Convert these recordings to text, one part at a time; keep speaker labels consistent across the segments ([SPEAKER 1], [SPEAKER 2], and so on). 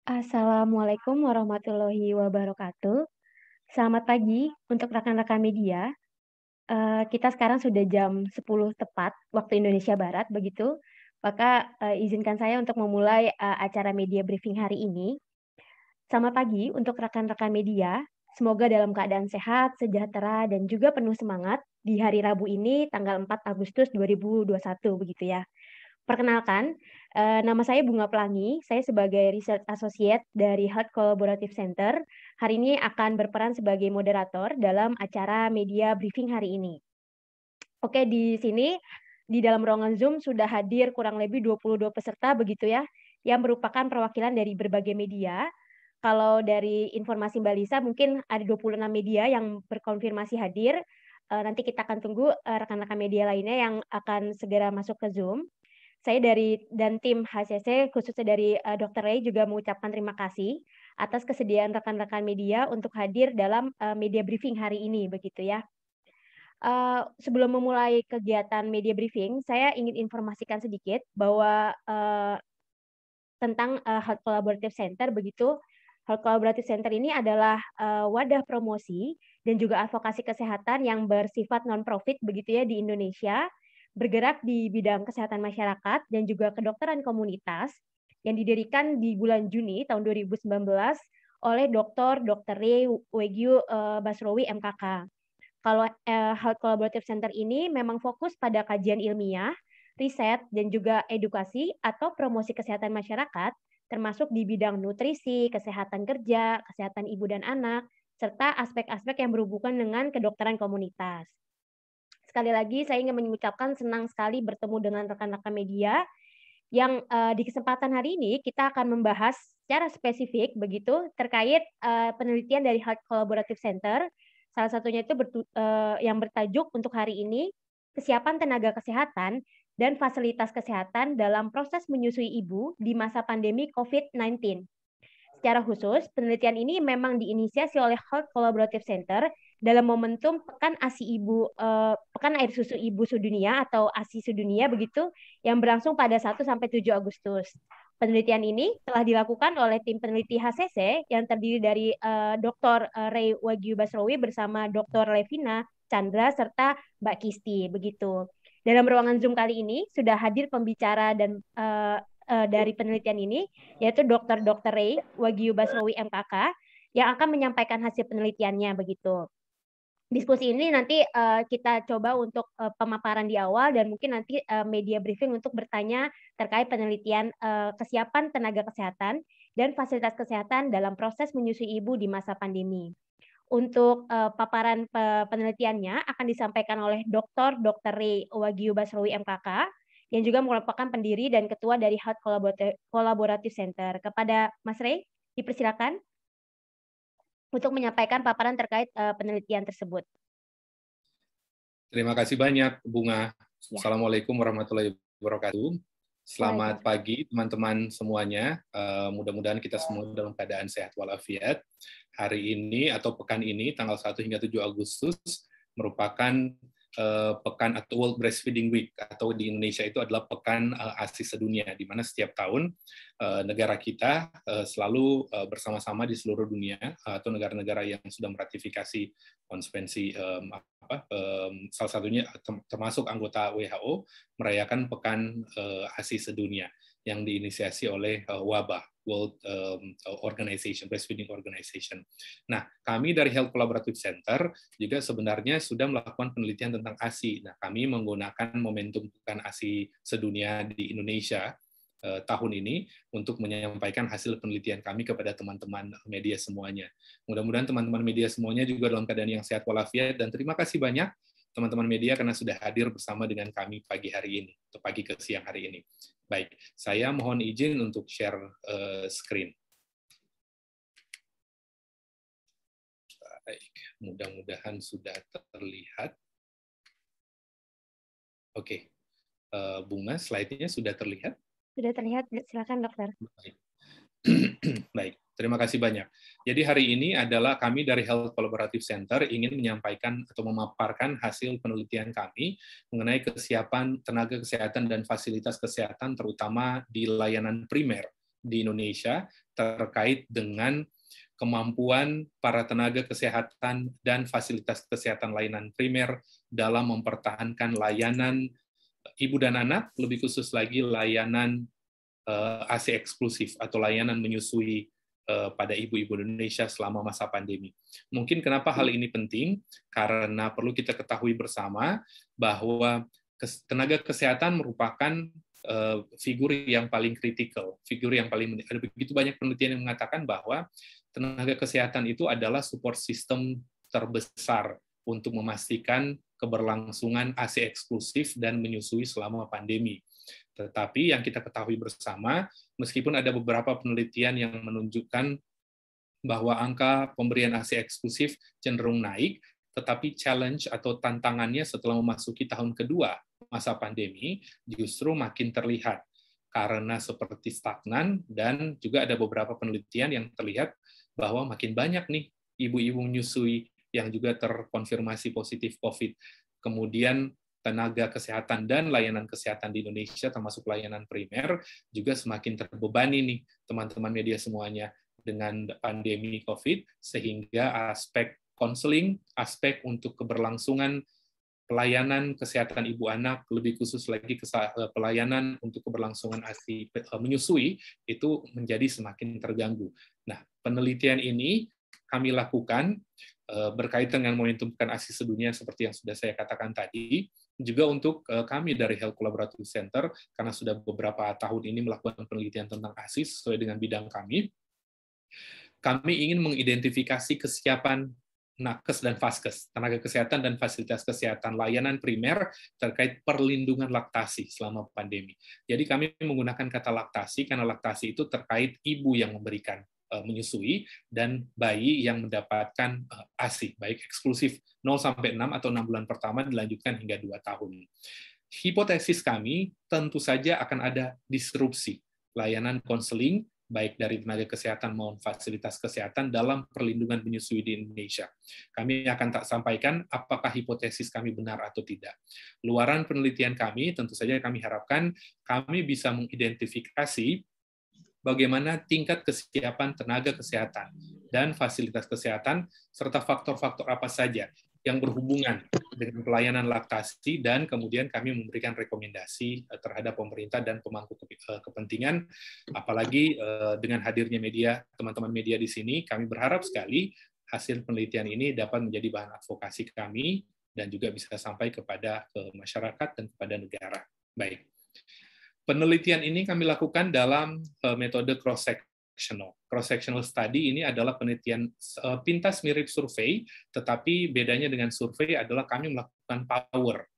[SPEAKER 1] Assalamualaikum warahmatullahi wabarakatuh. Selamat pagi untuk rekan-rekan media. Kita sekarang sudah jam 10 tepat waktu Indonesia Barat begitu. Maka, izinkan saya untuk memulai, acara media briefing hari ini. Selamat pagi untuk rekan-rekan media. Semoga dalam keadaan sehat, sejahtera, dan juga penuh semangat di hari Rabu ini tanggal 4 Agustus 2021 begitu ya. Perkenalkan, nama saya Bunga Pelangi, saya sebagai Research Associate dari Health Collaborative Center, hari ini akan berperan sebagai moderator dalam acara media briefing hari ini. Oke, di sini, di dalam ruangan Zoom sudah hadir kurang lebih 22 peserta begitu ya, yang merupakan perwakilan dari berbagai media. Kalau dari informasi Mbak Lisa mungkin ada 26 media yang berkonfirmasi hadir, nanti kita akan tunggu, rekan-rekan media lainnya yang akan segera masuk ke Zoom. Saya dan tim HCC khususnya dari, Dr. Ray juga mengucapkan terima kasih atas kesediaan rekan-rekan media untuk hadir dalam, media briefing hari ini begitu ya. Sebelum memulai kegiatan media briefing, saya ingin informasikan sedikit bahwa, tentang, Health Collaborative Center begitu. Health Collaborative Center ini adalah, wadah promosi dan juga advokasi kesehatan yang bersifat non-profit begitu ya di Indonesia, bergerak di bidang kesehatan masyarakat dan juga kedokteran komunitas, yang didirikan di bulan Juni tahun 2019 oleh Dr. Ray Wagyu, Basrowi MKK. Kalau, Health Collaborative Center ini memang fokus pada kajian ilmiah, riset, dan juga edukasi atau promosi kesehatan masyarakat, termasuk di bidang nutrisi, kesehatan kerja, kesehatan ibu dan anak, serta aspek-aspek yang berhubungan dengan kedokteran komunitas. Sekali lagi saya ingin mengucapkan senang sekali bertemu dengan rekan-rekan media yang, di kesempatan hari ini kita akan membahas secara spesifik begitu terkait, penelitian dari Health Collaborative Center. Salah satunya itu yang bertajuk untuk hari ini, kesiapan tenaga kesehatan dan fasilitas kesehatan dalam proses menyusui ibu di masa pandemi COVID-19. Secara khusus, penelitian ini memang diinisiasi oleh Health Collaborative Center dalam momentum Pekan Air Susu Ibu Sedunia atau ASI Sedunia begitu, yang berlangsung pada 1 sampai 7 Agustus. Penelitian ini telah dilakukan oleh tim peneliti HCC yang terdiri dari Dr. Ray Wagyu Basrowi bersama Dr. Levina Chandra serta Mbak Kisti begitu. Dalam ruangan Zoom kali ini sudah hadir pembicara dan dari penelitian ini, yaitu Dr. Ray Wagyu Basrowi MKK yang akan menyampaikan hasil penelitiannya begitu. Diskusi ini nanti kita coba untuk pemaparan di awal dan mungkin nanti media briefing untuk bertanya terkait penelitian kesiapan tenaga kesehatan dan fasilitas kesehatan dalam proses menyusui ibu di masa pandemi. Untuk paparan penelitiannya akan disampaikan oleh Dr. Ray Wagyu Basrowi MKK yang juga merupakan pendiri dan ketua dari Health Collaborative Center. Kepada Mas Ray, dipersilakan untuk menyampaikan paparan terkait penelitian tersebut.
[SPEAKER 2] Terima kasih banyak, Bunga.
[SPEAKER 1] Ya.
[SPEAKER 2] Assalamualaikum warahmatullahi wabarakatuh. Selamat pagi, teman-teman semuanya. Mudah-mudahan kita semua dalam keadaan sehat walafiat. Hari ini atau pekan ini, tanggal 1 hingga 7 Agustus, merupakan pekan atau World Breastfeeding Week, atau di Indonesia itu adalah pekan ASI sedunia, di mana setiap tahun negara kita selalu bersama-sama di seluruh dunia atau negara-negara yang sudah meratifikasi konvensi salah satunya termasuk anggota WHO merayakan pekan ASI sedunia yang diinisiasi oleh WABA, World Breastfeeding Organization. Nah, kami dari Health Collaborative Center juga sebenarnya sudah melakukan penelitian tentang ASI. Nah, kami menggunakan momentum pekan ASI sedunia di Indonesia tahun ini untuk menyampaikan hasil penelitian kami kepada teman-teman media semuanya. Mudah-mudahan teman-teman media semuanya juga dalam keadaan yang sehat walafiat, dan terima kasih banyak teman-teman media karena sudah hadir bersama dengan kami pagi hari ini, atau pagi ke siang hari ini. Baik, saya mohon izin untuk share screen. Baik, mudah-mudahan sudah terlihat. Oke, Bunga, slide-nya sudah terlihat?
[SPEAKER 1] Sudah terlihat, silakan dokter.
[SPEAKER 2] Baik, terima kasih banyak. Jadi hari ini adalah kami dari Health Collaborative Center ingin menyampaikan atau memaparkan hasil penelitian kami mengenai kesiapan tenaga kesehatan dan fasilitas kesehatan terutama di layanan primer di Indonesia terkait dengan kemampuan para tenaga kesehatan dan fasilitas kesehatan layanan primer dalam mempertahankan layanan ibu dan anak, lebih khusus lagi layanan ASI eksklusif atau layanan menyusui pada ibu-ibu Indonesia selama masa pandemi. Mungkin kenapa hal ini penting? Karena perlu kita ketahui bersama bahwa tenaga kesehatan merupakan figur yang paling kritikal, figur yang paling ada begitu banyak penelitian yang mengatakan bahwa tenaga kesehatan itu adalah support system terbesar untuk memastikan keberlangsungan ASI eksklusif dan menyusui selama pandemi. Tetapi yang kita ketahui bersama, meskipun ada beberapa penelitian yang menunjukkan bahwa angka pemberian ASI eksklusif cenderung naik, tetapi challenge atau tantangannya setelah memasuki tahun kedua masa pandemi justru makin terlihat karena seperti stagnan, dan juga ada beberapa penelitian yang terlihat bahwa makin banyak nih ibu-ibu menyusui yang juga terkonfirmasi positif COVID. Kemudian tenaga kesehatan dan layanan kesehatan di Indonesia, termasuk layanan primer, juga semakin terbebani nih teman-teman media semuanya dengan pandemi COVID, sehingga aspek konseling, aspek untuk keberlangsungan pelayanan kesehatan ibu anak, lebih khusus lagi pelayanan untuk keberlangsungan ASI menyusui, itu menjadi semakin terganggu. Nah, penelitian ini kami lakukan berkaitan dengan momentum pekan ASI sedunia seperti yang sudah saya katakan tadi, juga untuk kami dari Health Collaborative Center, karena sudah beberapa tahun ini melakukan penelitian tentang ASI sesuai dengan bidang kami ingin mengidentifikasi kesiapan nakes dan vaskes, tenaga kesehatan dan fasilitas kesehatan layanan primer terkait perlindungan laktasi selama pandemi. Jadi kami menggunakan kata laktasi karena laktasi itu terkait ibu yang memberikan menyusui dan bayi yang mendapatkan ASI, baik eksklusif 0-6 atau 6 bulan pertama dilanjutkan hingga 2 tahun. Hipotesis kami tentu saja akan ada disrupsi layanan konseling baik dari tenaga kesehatan maupun fasilitas kesehatan dalam perlindungan menyusui di Indonesia. Kami akan sampaikan apakah hipotesis kami benar atau tidak. Luaran penelitian kami, tentu saja kami harapkan kami bisa mengidentifikasi bagaimana tingkat kesiapan tenaga kesehatan dan fasilitas kesehatan, serta faktor-faktor apa saja yang berhubungan dengan pelayanan laktasi, dan kemudian kami memberikan rekomendasi terhadap pemerintah dan pemangku kepentingan, apalagi dengan hadirnya media, teman-teman media di sini, kami berharap sekali hasil penelitian ini dapat menjadi bahan advokasi kami dan juga bisa sampai kepada masyarakat dan kepada negara. Baik. Penelitian ini kami lakukan dalam metode cross-sectional study. Ini adalah penelitian pintas mirip survei, tetapi bedanya dengan survei adalah kami melakukan power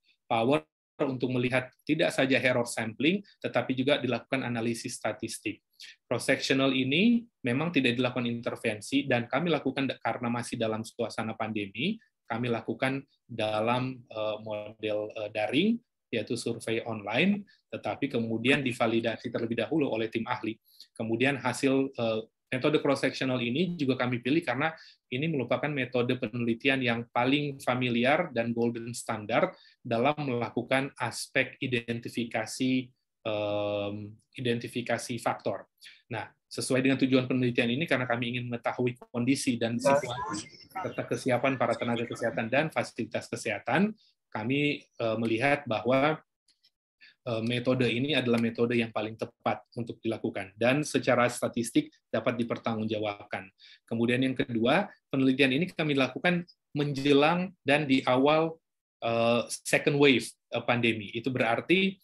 [SPEAKER 2] untuk melihat tidak saja error sampling, tetapi juga dilakukan analisis statistik. Cross-sectional ini memang tidak dilakukan intervensi, dan kami lakukan karena masih dalam suasana pandemi, kami lakukan dalam model daring, yaitu survei online, tetapi kemudian divalidasi terlebih dahulu oleh tim ahli. Kemudian hasil metode cross-sectional ini juga kami pilih karena ini merupakan metode penelitian yang paling familiar dan golden standard dalam melakukan aspek identifikasi faktor. Nah, sesuai dengan tujuan penelitian ini, karena kami ingin mengetahui kondisi dan situasi serta kesiapan para tenaga kesehatan dan fasilitas kesehatan, kami melihat bahwa metode ini adalah metode yang paling tepat untuk dilakukan dan secara statistik dapat dipertanggungjawabkan. Kemudian yang kedua, penelitian ini kami lakukan menjelang dan di awal second wave pandemi. Itu berarti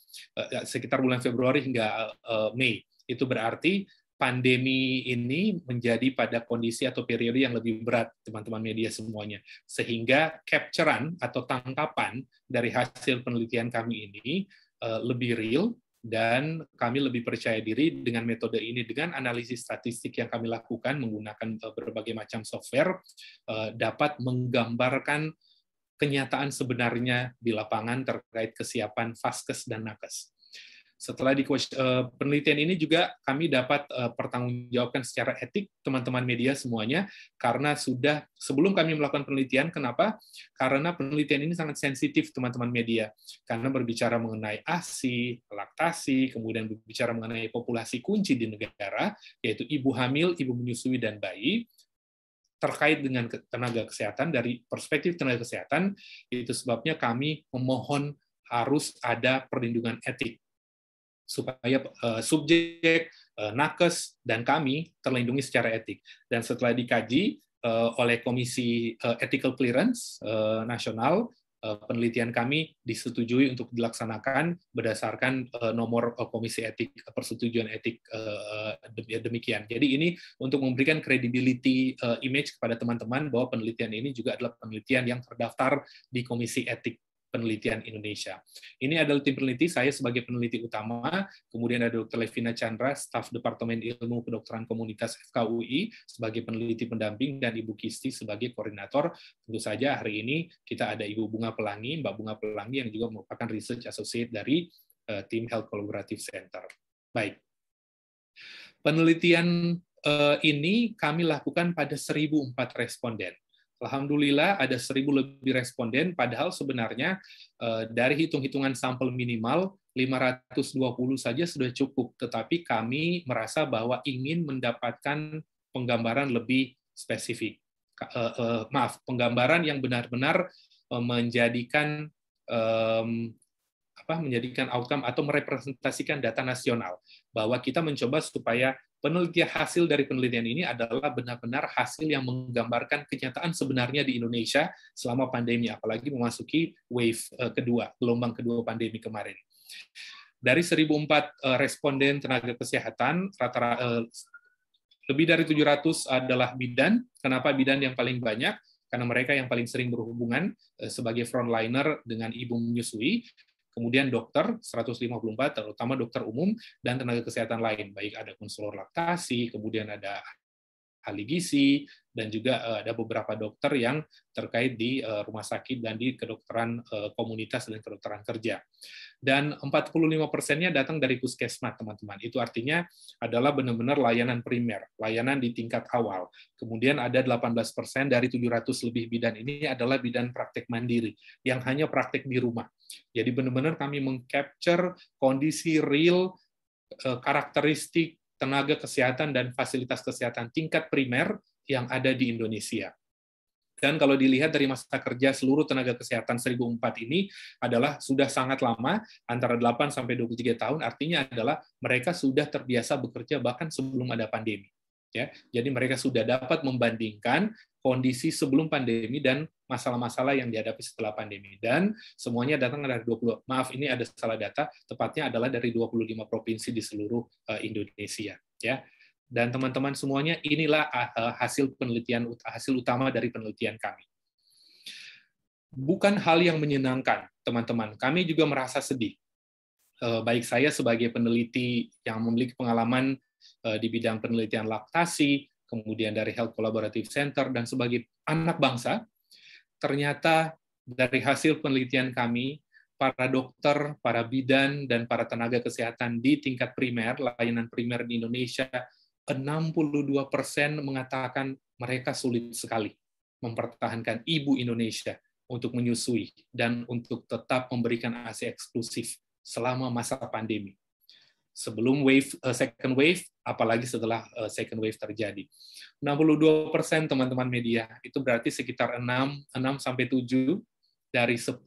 [SPEAKER 2] sekitar bulan Februari hingga Mei. Itu berarti pandemi ini menjadi pada kondisi atau periode yang lebih berat, teman-teman media semuanya. Sehingga capture-an atau tangkapan dari hasil penelitian kami ini lebih real, dan kami lebih percaya diri dengan metode ini, dengan analisis statistik yang kami lakukan menggunakan berbagai macam software, dapat menggambarkan kenyataan sebenarnya di lapangan terkait kesiapan vaskes dan nakes. Setelah penelitian ini juga kami dapat pertanggungjawabkan secara etik teman-teman media semuanya, karena sudah sebelum kami melakukan penelitian. Kenapa? Karena penelitian ini sangat sensitif teman-teman media, karena berbicara mengenai ASI, laktasi, kemudian berbicara mengenai populasi kunci di negara, yaitu ibu hamil, ibu menyusui, dan bayi. Terkait dengan tenaga kesehatan, dari perspektif tenaga kesehatan, itu sebabnya kami memohon harus ada perlindungan etik, supaya subjek, nakes, dan kami terlindungi secara etik. Dan setelah dikaji oleh Komisi Ethical Clearance Nasional, penelitian kami disetujui untuk dilaksanakan berdasarkan nomor Komisi Etik, persetujuan etik demikian. Jadi ini untuk memberikan credibility image kepada teman-teman bahwa penelitian ini juga adalah penelitian yang terdaftar di Komisi Etik Penelitian Indonesia. Ini adalah tim peneliti, saya sebagai peneliti utama, kemudian ada Dr. Levina Chandra, staf Departemen Ilmu Kedokteran Komunitas FKUI sebagai peneliti pendamping, dan Ibu Kisti sebagai koordinator. Tentu saja hari ini kita ada Ibu Bunga Pelangi, Mbak Bunga Pelangi, yang juga merupakan Research Associate dari tim Health Collaborative Center. Baik. Penelitian ini kami lakukan pada 1.004 responden. Alhamdulillah ada 1.000 lebih responden, padahal sebenarnya dari hitung-hitungan sampel minimal 520 saja sudah cukup, tetapi kami merasa bahwa ingin mendapatkan penggambaran lebih spesifik. Penggambaran yang benar-benar menjadikan menjadikan outcome atau merepresentasikan data nasional, bahwa kita mencoba supaya hasil dari penelitian ini adalah benar-benar hasil yang menggambarkan kenyataan sebenarnya di Indonesia selama pandemi, apalagi memasuki wave kedua, gelombang kedua pandemi kemarin. Dari 1.004 responden tenaga kesehatan, lebih dari 700 adalah bidan. Kenapa bidan yang paling banyak? Karena mereka yang paling sering berhubungan sebagai frontliner dengan ibu menyusui. Kemudian dokter 154, terutama dokter umum dan tenaga kesehatan lain, baik ada konselor laktasi, kemudian ada ahli gizi, dan juga ada beberapa dokter yang terkait di rumah sakit dan di kedokteran komunitas dan kedokteran kerja. Dan 45%-nya datang dari puskesmas, teman-teman. Itu artinya adalah benar-benar layanan primer, layanan di tingkat awal. Kemudian ada 18% dari 700 lebih bidan ini adalah bidan praktek mandiri, yang hanya praktek di rumah. Jadi benar-benar kami meng-capture kondisi real, karakteristik tenaga kesehatan dan fasilitas kesehatan tingkat primer yang ada di Indonesia. Dan kalau dilihat dari masa kerja seluruh tenaga kesehatan 1.004 ini adalah sudah sangat lama, antara 8 sampai 23 tahun, artinya adalah mereka sudah terbiasa bekerja bahkan sebelum ada pandemi. Ya, jadi mereka sudah dapat membandingkan kondisi sebelum pandemi dan masalah-masalah yang dihadapi setelah pandemi. Dan semuanya datang dari 20, maaf ini ada salah data, tepatnya adalah dari 25 provinsi di seluruh Indonesia. Ya. Dan teman-teman semuanya, inilah hasil penelitian, hasil utama dari penelitian kami. Bukan hal yang menyenangkan, teman-teman. Kami juga merasa sedih. Baik saya sebagai peneliti yang memiliki pengalaman di bidang penelitian laktasi, kemudian dari Health Collaborative Center, dan sebagai anak bangsa, ternyata dari hasil penelitian kami, para dokter, para bidan, dan para tenaga kesehatan di tingkat primer, layanan primer di Indonesia, 62% mengatakan mereka sulit sekali mempertahankan ibu Indonesia untuk menyusui dan untuk tetap memberikan ASI eksklusif selama masa pandemi. Sebelum second wave, apalagi setelah second wave terjadi. 62% teman-teman media, itu berarti sekitar 6-7 dari 10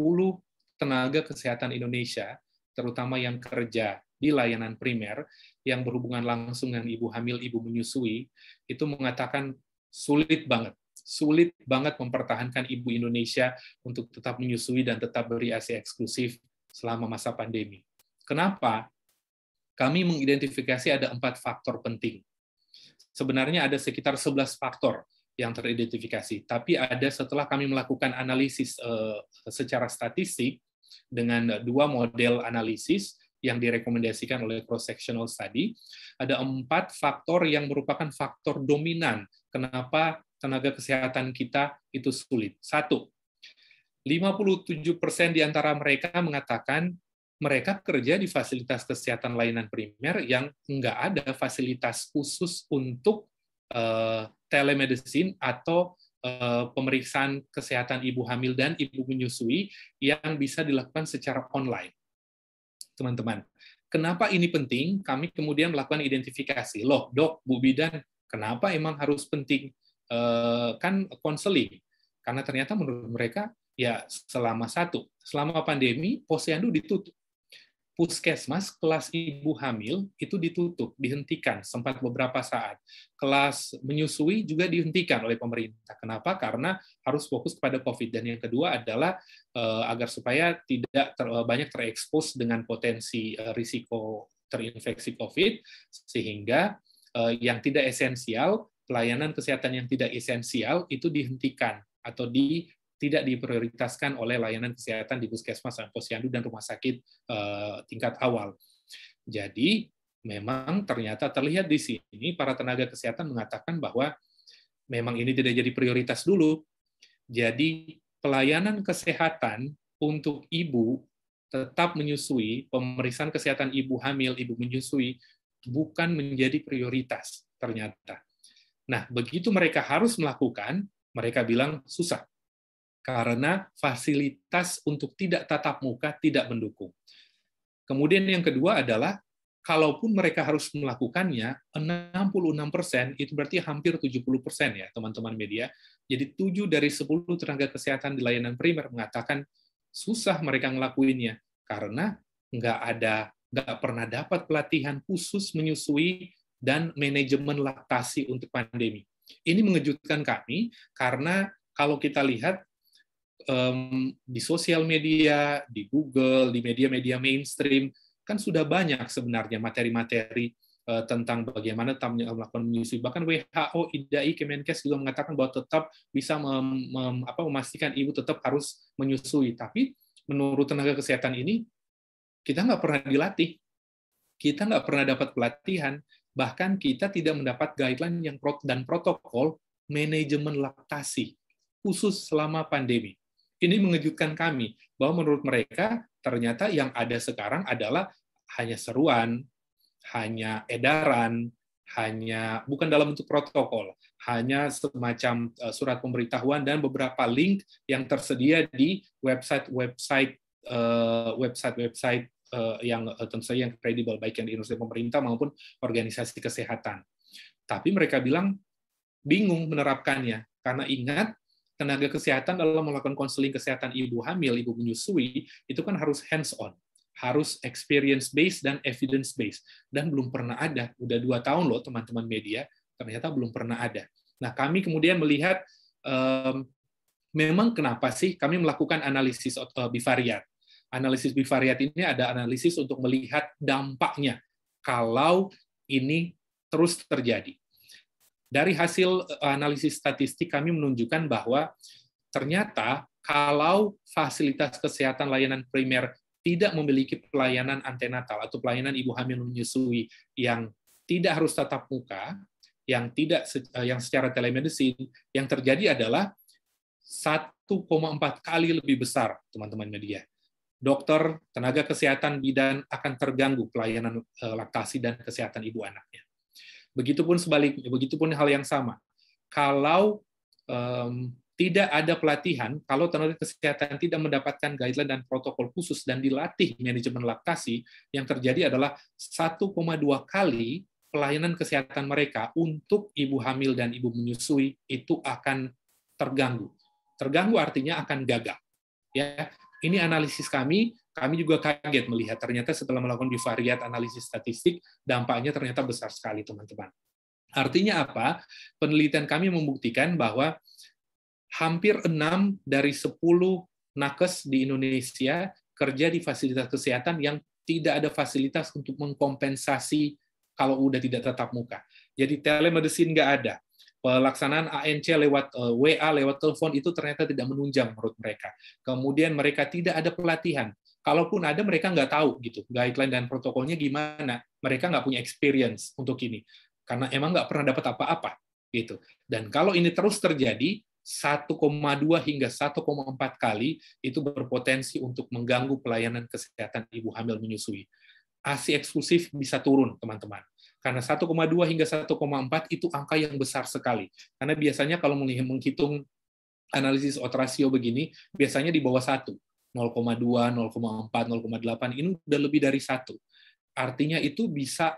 [SPEAKER 2] tenaga kesehatan Indonesia, terutama yang kerja di layanan primer, yang berhubungan langsung dengan ibu hamil, ibu menyusui, itu mengatakan sulit banget mempertahankan ibu Indonesia untuk tetap menyusui dan tetap beri ASI eksklusif selama masa pandemi. Kenapa? Kami mengidentifikasi ada 4 faktor penting. Sebenarnya ada sekitar 11 faktor yang teridentifikasi, tapi ada setelah kami melakukan analisis secara statistik dengan 2 model analisis yang direkomendasikan oleh cross-sectional study, ada 4 faktor yang merupakan faktor dominan kenapa tenaga kesehatan kita itu sulit. 1, 57% di antara mereka mengatakan mereka kerja di fasilitas kesehatan layanan primer yang nggak ada fasilitas khusus untuk telemedicine atau pemeriksaan kesehatan ibu hamil dan ibu menyusui yang bisa dilakukan secara online. Teman-teman, kenapa ini penting? Kami kemudian melakukan identifikasi. Loh, Dok, Bu Bidan, kenapa emang harus penting kan konseling? Karena ternyata menurut mereka ya selama pandemi posyandu ditutup. Puskesmas kelas ibu hamil itu ditutup, dihentikan sempat beberapa saat. Kelas menyusui juga dihentikan oleh pemerintah. Kenapa? Karena harus fokus kepada COVID. Dan yang kedua adalah agar supaya tidak banyak terekspos dengan potensi risiko terinfeksi COVID, sehingga yang tidak esensial, pelayanan kesehatan yang tidak esensial itu dihentikan atau tidak diprioritaskan oleh layanan kesehatan di puskesmas, posyandu, dan rumah sakit tingkat awal. Jadi, memang ternyata terlihat di sini para tenaga kesehatan mengatakan bahwa memang ini tidak jadi prioritas dulu. Jadi, pelayanan kesehatan untuk ibu tetap menyusui, pemeriksaan kesehatan ibu hamil, ibu menyusui, bukan menjadi prioritas ternyata. Nah, begitu mereka harus melakukan, mereka bilang susah. Karena fasilitas untuk tidak tatap muka tidak mendukung. Kemudian yang kedua adalah, kalaupun mereka harus melakukannya, 66% itu berarti hampir 70% ya, teman-teman media. Jadi 7 dari 10 tenaga kesehatan di layanan primer mengatakan susah mereka ngelakuinnya, karena nggak pernah dapat pelatihan khusus menyusui dan manajemen laktasi untuk pandemi. Ini mengejutkan kami, karena kalau kita lihat di sosial media, di Google, di media-media mainstream, kan sudah banyak sebenarnya materi-materi tentang bagaimana melakukan menyusui. Bahkan WHO, IDAI, Kemenkes juga mengatakan bahwa tetap bisa memastikan ibu tetap harus menyusui. Tapi menurut tenaga kesehatan ini, kita nggak pernah dilatih. Kita nggak pernah dapat pelatihan. Bahkan kita tidak mendapat guideline dan protokol manajemen laktasi khusus selama pandemi. Ini mengejutkan kami, bahwa menurut mereka ternyata yang ada sekarang adalah hanya seruan, hanya edaran, bukan dalam bentuk protokol, hanya semacam surat pemberitahuan dan beberapa link yang tersedia di website yang tentu saja yang kredibel, baik yang di instansi pemerintah maupun organisasi kesehatan. Tapi mereka bilang bingung menerapkannya, karena ingat, tenaga kesehatan dalam melakukan konseling kesehatan ibu hamil, ibu menyusui, itu kan harus hands-on, harus experience-based dan evidence-based. Dan belum pernah ada, udah 2 tahun loh teman-teman media, ternyata belum pernah ada. Nah, kami kemudian melihat, memang kenapa sih kami melakukan analisis bivariat. Analisis bivariat ini ada analisis untuk melihat dampaknya, kalau ini terus terjadi. Dari hasil analisis statistik kami menunjukkan bahwa ternyata kalau fasilitas kesehatan layanan primer tidak memiliki pelayanan antenatal atau pelayanan ibu hamil menyusui yang tidak harus tatap muka, yang secara telemedicine, yang terjadi adalah 1,4 kali lebih besar, teman-teman media. Dokter, tenaga kesehatan bidan akan terganggu pelayanan laktasi dan kesehatan ibu anaknya. Begitupun sebaliknya, begitupun hal yang sama. Kalau tidak ada pelatihan, kalau tenaga kesehatan tidak mendapatkan guideline dan protokol khusus dan dilatih manajemen laktasi, yang terjadi adalah 1,2 kali pelayanan kesehatan mereka untuk ibu hamil dan ibu menyusui itu akan terganggu. Terganggu artinya akan gagal. Ya, ini analisis kami. Kami juga kaget melihat ternyata setelah melakukan bivariat analisis statistik, dampaknya ternyata besar sekali, teman-teman. Artinya apa? Penelitian kami membuktikan bahwa hampir 6 dari 10 nakes di Indonesia kerja di fasilitas kesehatan yang tidak ada fasilitas untuk mengkompensasi kalau udah tidak tatap muka. Jadi telemedicine nggak ada. Pelaksanaan ANC lewat WA, lewat telepon itu ternyata tidak menunjang menurut mereka. Kemudian mereka tidak ada pelatihan. Kalaupun ada, mereka nggak tahu gitu guideline dan protokolnya gimana. Mereka nggak punya experience untuk ini, karena emang nggak pernah dapat apa-apa gitu. Dan kalau ini terus terjadi, 1,2 hingga 1,4 kali itu berpotensi untuk mengganggu pelayanan kesehatan ibu hamil menyusui. ASI eksklusif bisa turun, teman-teman. Karena 1,2 hingga 1,4 itu angka yang besar sekali. Karena biasanya kalau menghitung analisis odds ratio begini, biasanya di bawah 1. 0,2, 0,4, 0,8, ini udah lebih dari 1. Artinya itu bisa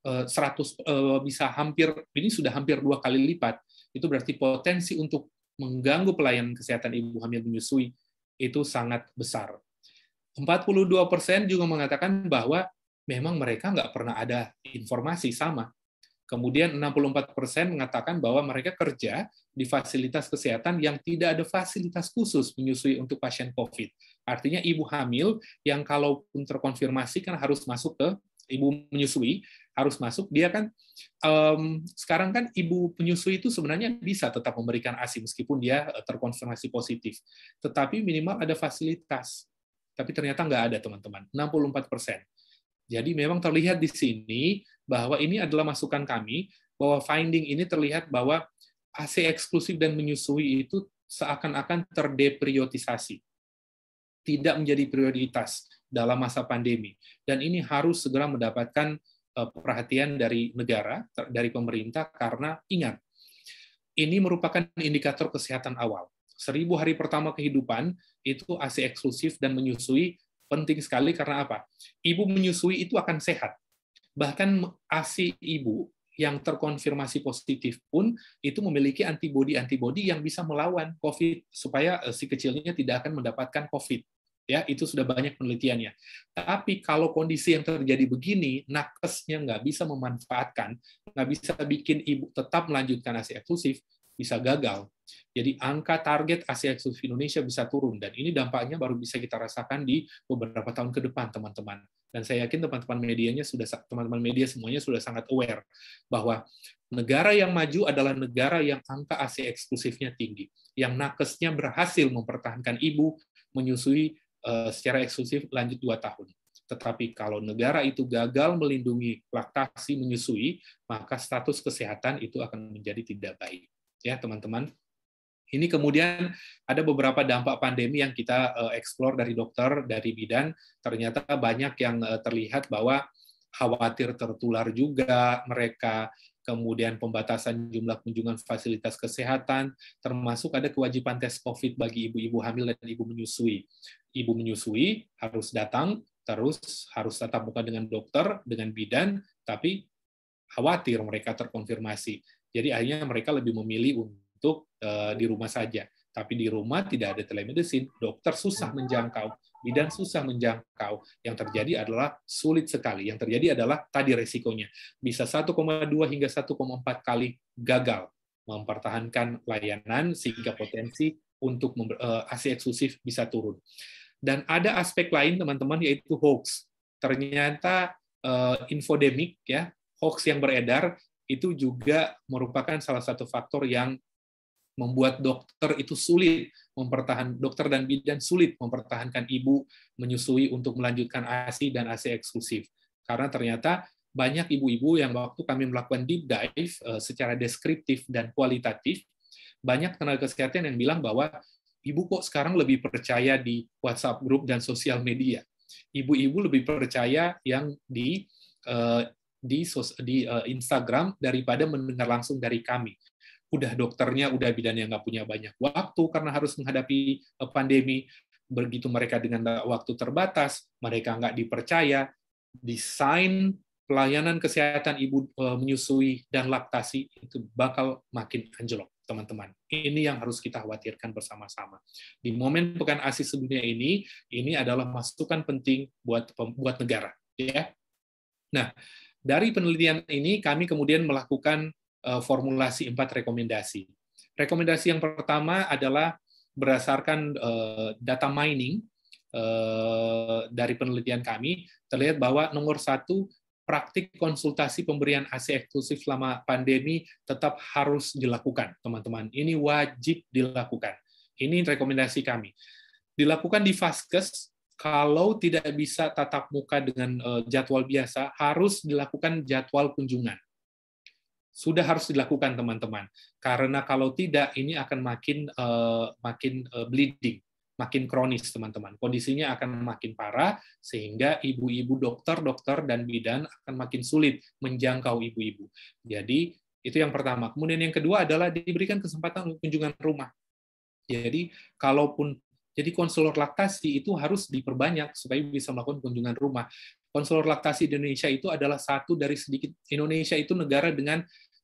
[SPEAKER 2] 100, bisa hampir, ini sudah hampir 2 kali lipat. Itu berarti potensi untuk mengganggu pelayanan kesehatan ibu hamil menyusui itu sangat besar. 42% juga mengatakan bahwa memang mereka nggak pernah ada informasi sama. Kemudian 64% mengatakan bahwa mereka kerja di fasilitas kesehatan yang tidak ada fasilitas khusus menyusui untuk pasien COVID. Artinya ibu hamil yang kalaupun terkonfirmasi kan harus masuk ke ibu menyusui, harus masuk, dia kan sekarang kan ibu penyusui itu sebenarnya bisa tetap memberikan ASI meskipun dia terkonfirmasi positif. Tetapi minimal ada fasilitas. Tapi ternyata nggak ada, teman-teman. 64%. Jadi memang terlihat di sini bahwa ini adalah masukan kami, bahwa finding ini terlihat bahwa ASI eksklusif dan menyusui itu seakan-akan terdeprioritisasi. Tidak menjadi prioritas dalam masa pandemi. Dan ini harus segera mendapatkan perhatian dari negara, dari pemerintah, karena ingat, ini merupakan indikator kesehatan awal. 1000 hari pertama kehidupan, itu ASI eksklusif dan menyusui penting sekali karena apa? Ibu menyusui itu akan sehat. Bahkan ASI ibu yang terkonfirmasi positif pun itu memiliki antibodi-antibodi yang bisa melawan COVID supaya si kecilnya tidak akan mendapatkan COVID. Ya, itu sudah banyak penelitiannya. Tapi kalau kondisi yang terjadi begini, nakesnya nggak bisa memanfaatkan, nggak bisa bikin ibu tetap melanjutkan ASI eksklusif, bisa gagal. Jadi angka target ASI eksklusif Indonesia bisa turun, dan ini dampaknya baru bisa kita rasakan di beberapa tahun ke depan, teman-teman. Dan saya yakin teman-teman media semuanya sudah sangat aware bahwa negara yang maju adalah negara yang angka ASI eksklusifnya tinggi, yang nakesnya berhasil mempertahankan ibu menyusui secara eksklusif lanjut 2 tahun. Tetapi kalau negara itu gagal melindungi laktasi menyusui, maka status kesehatan itu akan menjadi tidak baik. Ya, teman-teman. Ini kemudian ada beberapa dampak pandemi yang kita eksplor dari dokter, dari bidan. Ternyata banyak yang terlihat bahwa khawatir tertular juga mereka, kemudian pembatasan jumlah kunjungan fasilitas kesehatan, termasuk ada kewajiban tes COVID bagi ibu-ibu hamil dan ibu menyusui. Ibu menyusui harus datang, terus harus tatap muka dengan dokter, dengan bidan, tapi khawatir mereka terkonfirmasi. Jadi akhirnya mereka lebih memilih untuk di rumah saja. Tapi di rumah tidak ada telemedicine, dokter susah menjangkau, bidan susah menjangkau. Yang terjadi adalah sulit sekali. Yang terjadi adalah tadi resikonya. Bisa 1,2 hingga 1,4 kali gagal mempertahankan layanan sehingga potensi untuk ASI eksklusif bisa turun. Dan ada aspek lain, teman-teman, yaitu hoax. Ternyata infodemik, ya, hoax yang beredar itu juga merupakan salah satu faktor yang membuat dokter itu sulit dokter dan bidan sulit mempertahankan ibu menyusui untuk melanjutkan ASI dan ASI eksklusif. Karena ternyata banyak ibu-ibu yang waktu kami melakukan deep dive secara deskriptif dan kualitatif, banyak tenaga kesehatan yang bilang bahwa ibu kok sekarang lebih percaya di WhatsApp group dan sosial media. Ibu-ibu lebih percaya yang di Instagram daripada mendengar langsung dari kami. Udah dokternya, udah bidannya nggak punya banyak waktu karena harus menghadapi pandemi. Begitu mereka dengan waktu terbatas, mereka nggak dipercaya, desain pelayanan kesehatan ibu menyusui dan laktasi itu bakal makin anjlok, teman-teman. Ini yang harus kita khawatirkan bersama-sama. Di momen Pekan ASI Sedunia ini adalah masukan penting buat negara. Ya. Nah, dari penelitian ini kami kemudian melakukan formulasi 4 rekomendasi. Rekomendasi yang pertama adalah berdasarkan data mining dari penelitian kami, terlihat bahwa nomor 1, praktik konsultasi pemberian ASI eksklusif selama pandemi tetap harus dilakukan, teman-teman. Ini wajib dilakukan. Ini rekomendasi kami. Dilakukan di Vaskes, kalau tidak bisa tatap muka dengan jadwal biasa, harus dilakukan jadwal kunjungan. Sudah harus dilakukan, teman-teman. Karena kalau tidak, ini akan makin bleeding, makin kronis, teman-teman. Kondisinya akan makin parah, sehingga ibu-ibu dokter dan bidan akan makin sulit menjangkau ibu-ibu. Jadi, itu yang pertama. Kemudian yang kedua adalah diberikan kesempatan untuk kunjungan rumah. Jadi konselor laktasi itu harus diperbanyak supaya bisa melakukan kunjungan rumah. Konselor laktasi di Indonesia itu adalah satu dari sedikit. Indonesia itu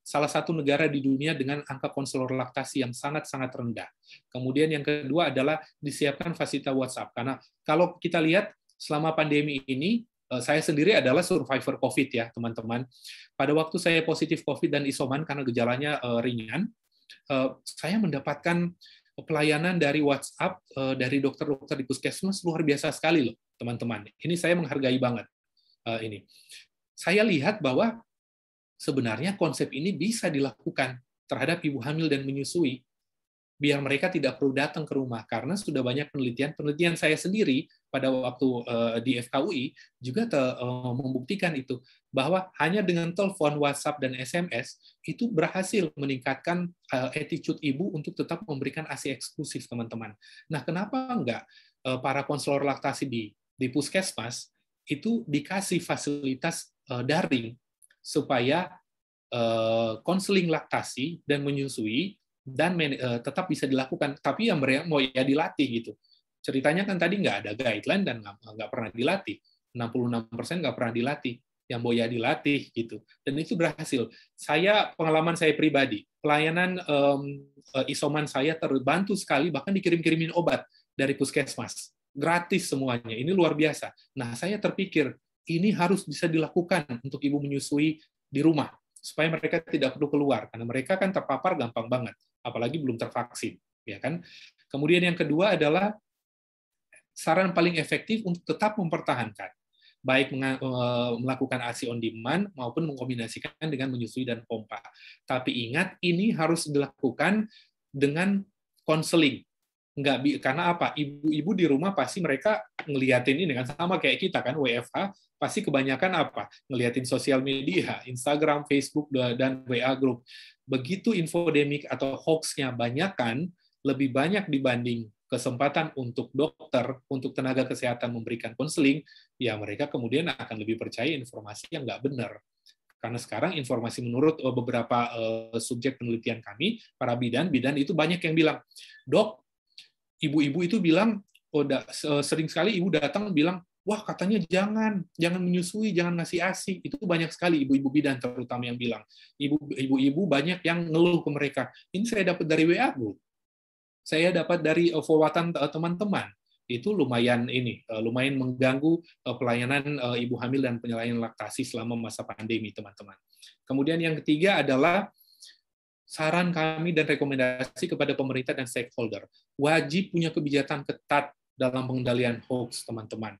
[SPEAKER 2] salah satu negara di dunia dengan angka konselor laktasi yang sangat-sangat rendah. Kemudian yang kedua adalah disiapkan fasilitas WhatsApp. Karena kalau kita lihat selama pandemi ini, saya sendiri adalah survivor COVID ya, teman-teman. Pada waktu saya positif COVID dan isoman karena gejalanya ringan, saya mendapatkan pelayanan dari WhatsApp dari dokter-dokter di puskesmas luar biasa sekali loh, teman-teman. Ini saya menghargai banget ini. Saya lihat bahwa sebenarnya konsep ini bisa dilakukan terhadap ibu hamil dan menyusui, biar mereka tidak perlu datang ke rumah, karena sudah banyak penelitian saya sendiri pada waktu di FKUI juga membuktikan itu, bahwa hanya dengan telepon, WhatsApp, dan SMS itu berhasil meningkatkan attitude ibu untuk tetap memberikan ASI eksklusif, teman-teman. Nah, kenapa enggak para konselor laktasi di puskesmas itu dikasih fasilitas daring supaya konseling laktasi dan menyusui dan tetap bisa dilakukan, tapi yang mau ya dilatih gitu. Ceritanya kan tadi nggak ada guideline dan nggak pernah dilatih. 66% nggak pernah dilatih, yang mau ya dilatih gitu. Dan itu berhasil. Pengalaman saya pribadi, pelayanan isoman saya terbantu sekali, bahkan dikirim-kirimin obat dari puskesmas. Gratis semuanya, ini luar biasa. Nah, saya terpikir, ini harus bisa dilakukan untuk ibu menyusui di rumah, supaya mereka tidak perlu keluar, karena mereka kan terpapar gampang banget, apalagi belum tervaksin, ya kan? Kemudian yang kedua adalah saran paling efektif untuk tetap mempertahankan, baik melakukan ASI on demand maupun mengkombinasikan dengan menyusui dan pompa. Tapi ingat, ini harus dilakukan dengan konseling. Karena apa? Ibu-ibu di rumah pasti mereka ngeliatin ini kan, sama kayak kita kan, WFH, pasti kebanyakan apa? Ngeliatin sosial media, Instagram, Facebook, dan WA group. Begitu infodemik atau hoax-nya lebih banyak dibanding kesempatan untuk dokter, untuk tenaga kesehatan memberikan konseling, ya mereka kemudian akan lebih percaya informasi yang nggak benar. Karena sekarang informasi menurut beberapa subjek penelitian kami, para bidan itu banyak yang bilang, "Dok, ibu-ibu itu bilang, sering sekali ibu datang bilang, wah katanya jangan menyusui, jangan ngasih ASI." Itu banyak sekali ibu-ibu bidan terutama yang bilang. Ibu-ibu banyak yang ngeluh ke mereka. Ini saya dapat dari WA, Bu. Saya dapat dari forward-an teman-teman. Itu lumayan mengganggu pelayanan ibu hamil dan penyelayan laktasi selama masa pandemi, teman-teman. Kemudian yang ketiga adalah saran kami dan rekomendasi kepada pemerintah dan stakeholder. Wajib punya kebijakan ketat dalam pengendalian hoax, teman-teman.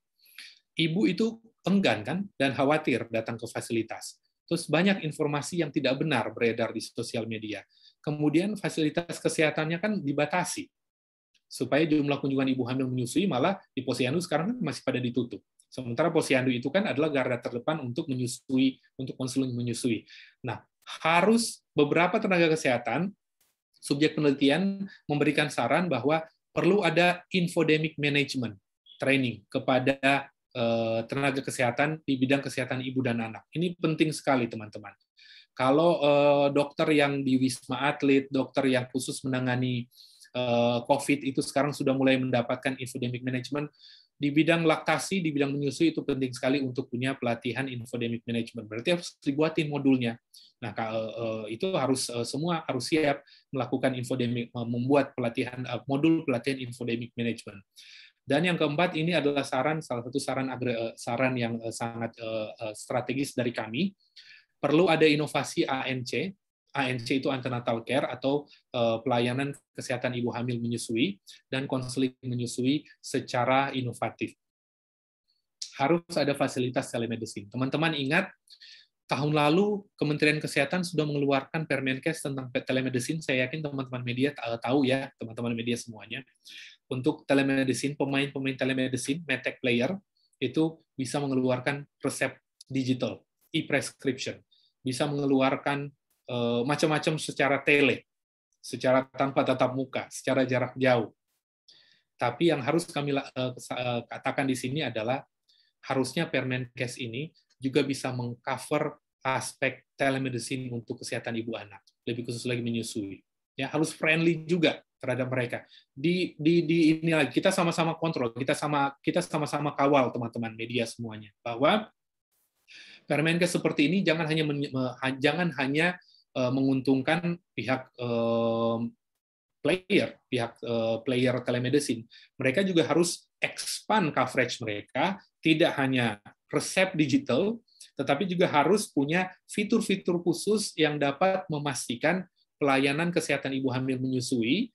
[SPEAKER 2] Ibu itu enggan kan dan khawatir datang ke fasilitas. Terus banyak informasi yang tidak benar beredar di sosial media. Kemudian fasilitas kesehatannya kan dibatasi. Supaya jumlah kunjungan ibu hamil menyusui, malah di posyandu sekarang masih pada ditutup. Sementara posyandu itu kan adalah garda terdepan untuk menyusui, untuk konseling menyusui. Nah, harus beberapa tenaga kesehatan, subjek penelitian memberikan saran bahwa perlu ada infodemic management training kepada tenaga kesehatan di bidang kesehatan ibu dan anak. Ini penting sekali, teman-teman. Kalau dokter yang di Wisma Atlet, dokter yang khusus menangani COVID itu sekarang sudah mulai mendapatkan infodemic management, di bidang laktasi, di bidang menyusui itu penting sekali untuk punya pelatihan infodemic management. Berarti harus dibuatin modulnya. Nah, itu semua harus siap melakukan infodemic, membuat modul pelatihan infodemic management. Dan yang keempat, ini adalah salah satu saran yang sangat strategis dari kami. Perlu ada inovasi ANC. ANC itu antenatal care atau pelayanan kesehatan ibu hamil menyusui dan konseling menyusui secara inovatif. Harus ada fasilitas telemedicine. Teman-teman ingat, tahun lalu Kementerian Kesehatan sudah mengeluarkan Permenkes tentang telemedicine. Saya yakin teman-teman media tahu ya, teman-teman media semuanya. Untuk telemedicine, pemain-pemain telemedicine, medtech player, itu bisa mengeluarkan resep digital, e-prescription. Bisa mengeluarkan macam-macam secara tele, secara tanpa tatap muka, secara jarak jauh. Tapi yang harus kami katakan di sini adalah harusnya Permenkes ini juga bisa mengcover aspek telemedicine untuk kesehatan ibu anak, lebih khusus lagi menyusui. Ya, harus friendly juga terhadap mereka. Di ini lagi kita sama-sama kontrol, kita sama-sama kawal teman-teman media semuanya bahwa Permenkes seperti ini jangan hanya menguntungkan pihak player telemedicine. Mereka juga harus expand coverage mereka, tidak hanya resep digital, tetapi juga harus punya fitur-fitur khusus yang dapat memastikan pelayanan kesehatan ibu hamil menyusui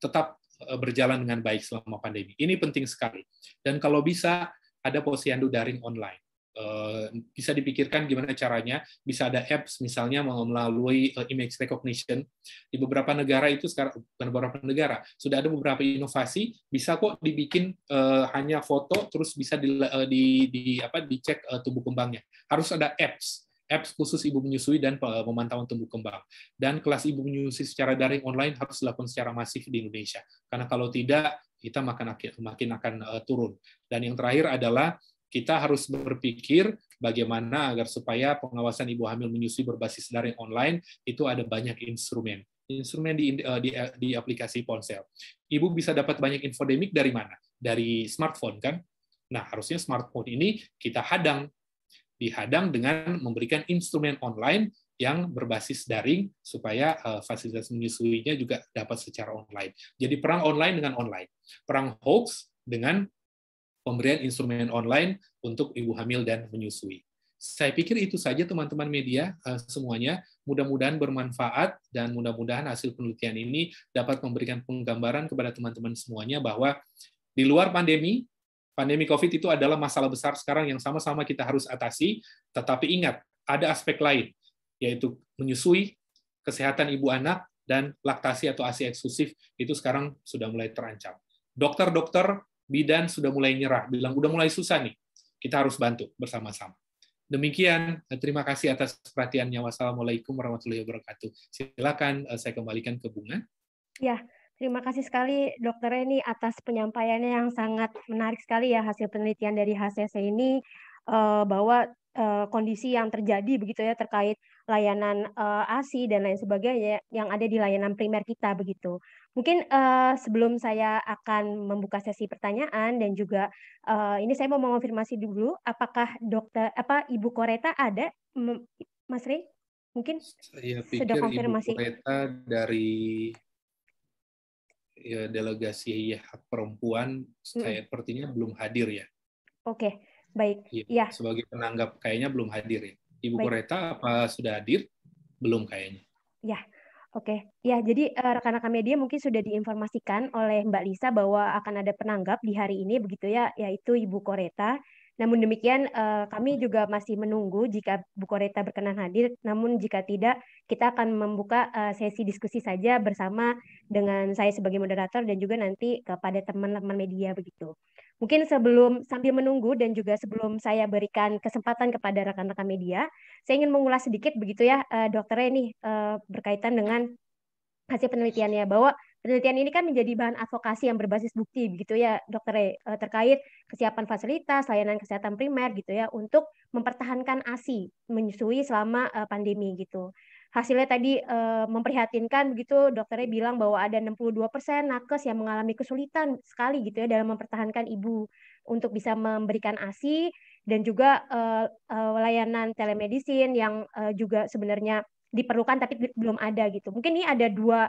[SPEAKER 2] tetap berjalan dengan baik selama pandemi. Ini penting sekali. Dan kalau bisa, ada posyandu daring online. Bisa dipikirkan gimana caranya, bisa ada apps misalnya melalui image recognition. Di beberapa negara itu sekarang, bukan beberapa negara, sudah ada beberapa inovasi, bisa kok dibikin hanya foto, terus bisa dicek tumbuh kembangnya. Harus ada apps khusus ibu menyusui dan pemantauan tumbuh kembang. Dan kelas ibu menyusui secara daring online harus dilakukan secara masif di Indonesia. Karena kalau tidak, kita makin akan turun. Dan yang terakhir adalah kita harus berpikir bagaimana agar supaya pengawasan ibu hamil menyusui berbasis daring online itu ada banyak instrumen di aplikasi ponsel. Ibu bisa dapat banyak infodemik dari mana? Dari smartphone kan? Nah, harusnya smartphone ini kita dihadang dengan memberikan instrumen online yang berbasis daring supaya fasilitas menyusuinya juga dapat secara online. Jadi perang online dengan online. Perang hoax dengan pemberian instrumen online untuk ibu hamil dan menyusui. Saya pikir itu saja teman-teman media semuanya. Mudah-mudahan bermanfaat dan mudah-mudahan hasil penelitian ini dapat memberikan penggambaran kepada teman-teman semuanya bahwa di luar pandemi COVID itu adalah masalah besar sekarang yang sama-sama kita harus atasi, tetapi ingat, ada aspek lain, yaitu menyusui, kesehatan ibu anak, dan laktasi atau ASI eksklusif itu sekarang sudah mulai terancam. Dokter-dokter bidan sudah mulai nyerah, bilang udah mulai susah nih, kita harus bantu bersama-sama. Demikian, terima kasih atas perhatiannya. Wassalamualaikum warahmatullahi wabarakatuh. Silakan saya kembalikan ke Bunga.
[SPEAKER 1] Ya, terima kasih sekali Dokter Reni atas penyampaiannya yang sangat menarik sekali ya hasil penelitian dari HCC ini bahwa kondisi yang terjadi begitu ya terkait layanan ASI dan lain sebagainya yang ada di layanan primer kita begitu. Mungkin sebelum saya akan membuka sesi pertanyaan dan juga ini saya mau mengonfirmasi dulu apakah Ibu Koreta ada Mas Rey? Mungkin
[SPEAKER 2] saya
[SPEAKER 1] sudah
[SPEAKER 2] pikir
[SPEAKER 1] konfirmasi.
[SPEAKER 2] Ibu Koreta dari delegasi hak perempuan saya sepertinya belum hadir ya.
[SPEAKER 1] Oke, baik.
[SPEAKER 2] Ya. Sebagai penanggap kayaknya belum hadir ya. Ibu Koreta apa sudah hadir? Belum kayaknya.
[SPEAKER 1] Ya, oke. Ya, jadi rekan-rekan media mungkin sudah diinformasikan oleh Mbak Lisa bahwa akan ada penanggap di hari ini begitu ya, yaitu Ibu Koreta. Namun demikian kami juga masih menunggu jika Bu Koreta berkenan hadir. Namun jika tidak, kita akan membuka sesi diskusi saja bersama dengan saya sebagai moderator dan juga nanti kepada teman-teman media begitu. Mungkin sambil menunggu dan juga sebelum saya berikan kesempatan kepada rekan-rekan media, saya ingin mengulas sedikit begitu ya, Dokter Reni, berkaitan dengan hasil penelitiannya bahwa penelitian ini kan menjadi bahan advokasi yang berbasis bukti begitu ya Dokter terkait kesiapan fasilitas layanan kesehatan primer gitu ya untuk mempertahankan ASI menyusui selama pandemi gitu. Hasilnya tadi memprihatinkan begitu Dokter bilang bahwa ada 62% nakes yang mengalami kesulitan sekali gitu ya dalam mempertahankan ibu untuk bisa memberikan ASI dan juga layanan telemedicine yang juga sebenarnya diperlukan tapi belum ada gitu. Mungkin ini ada 3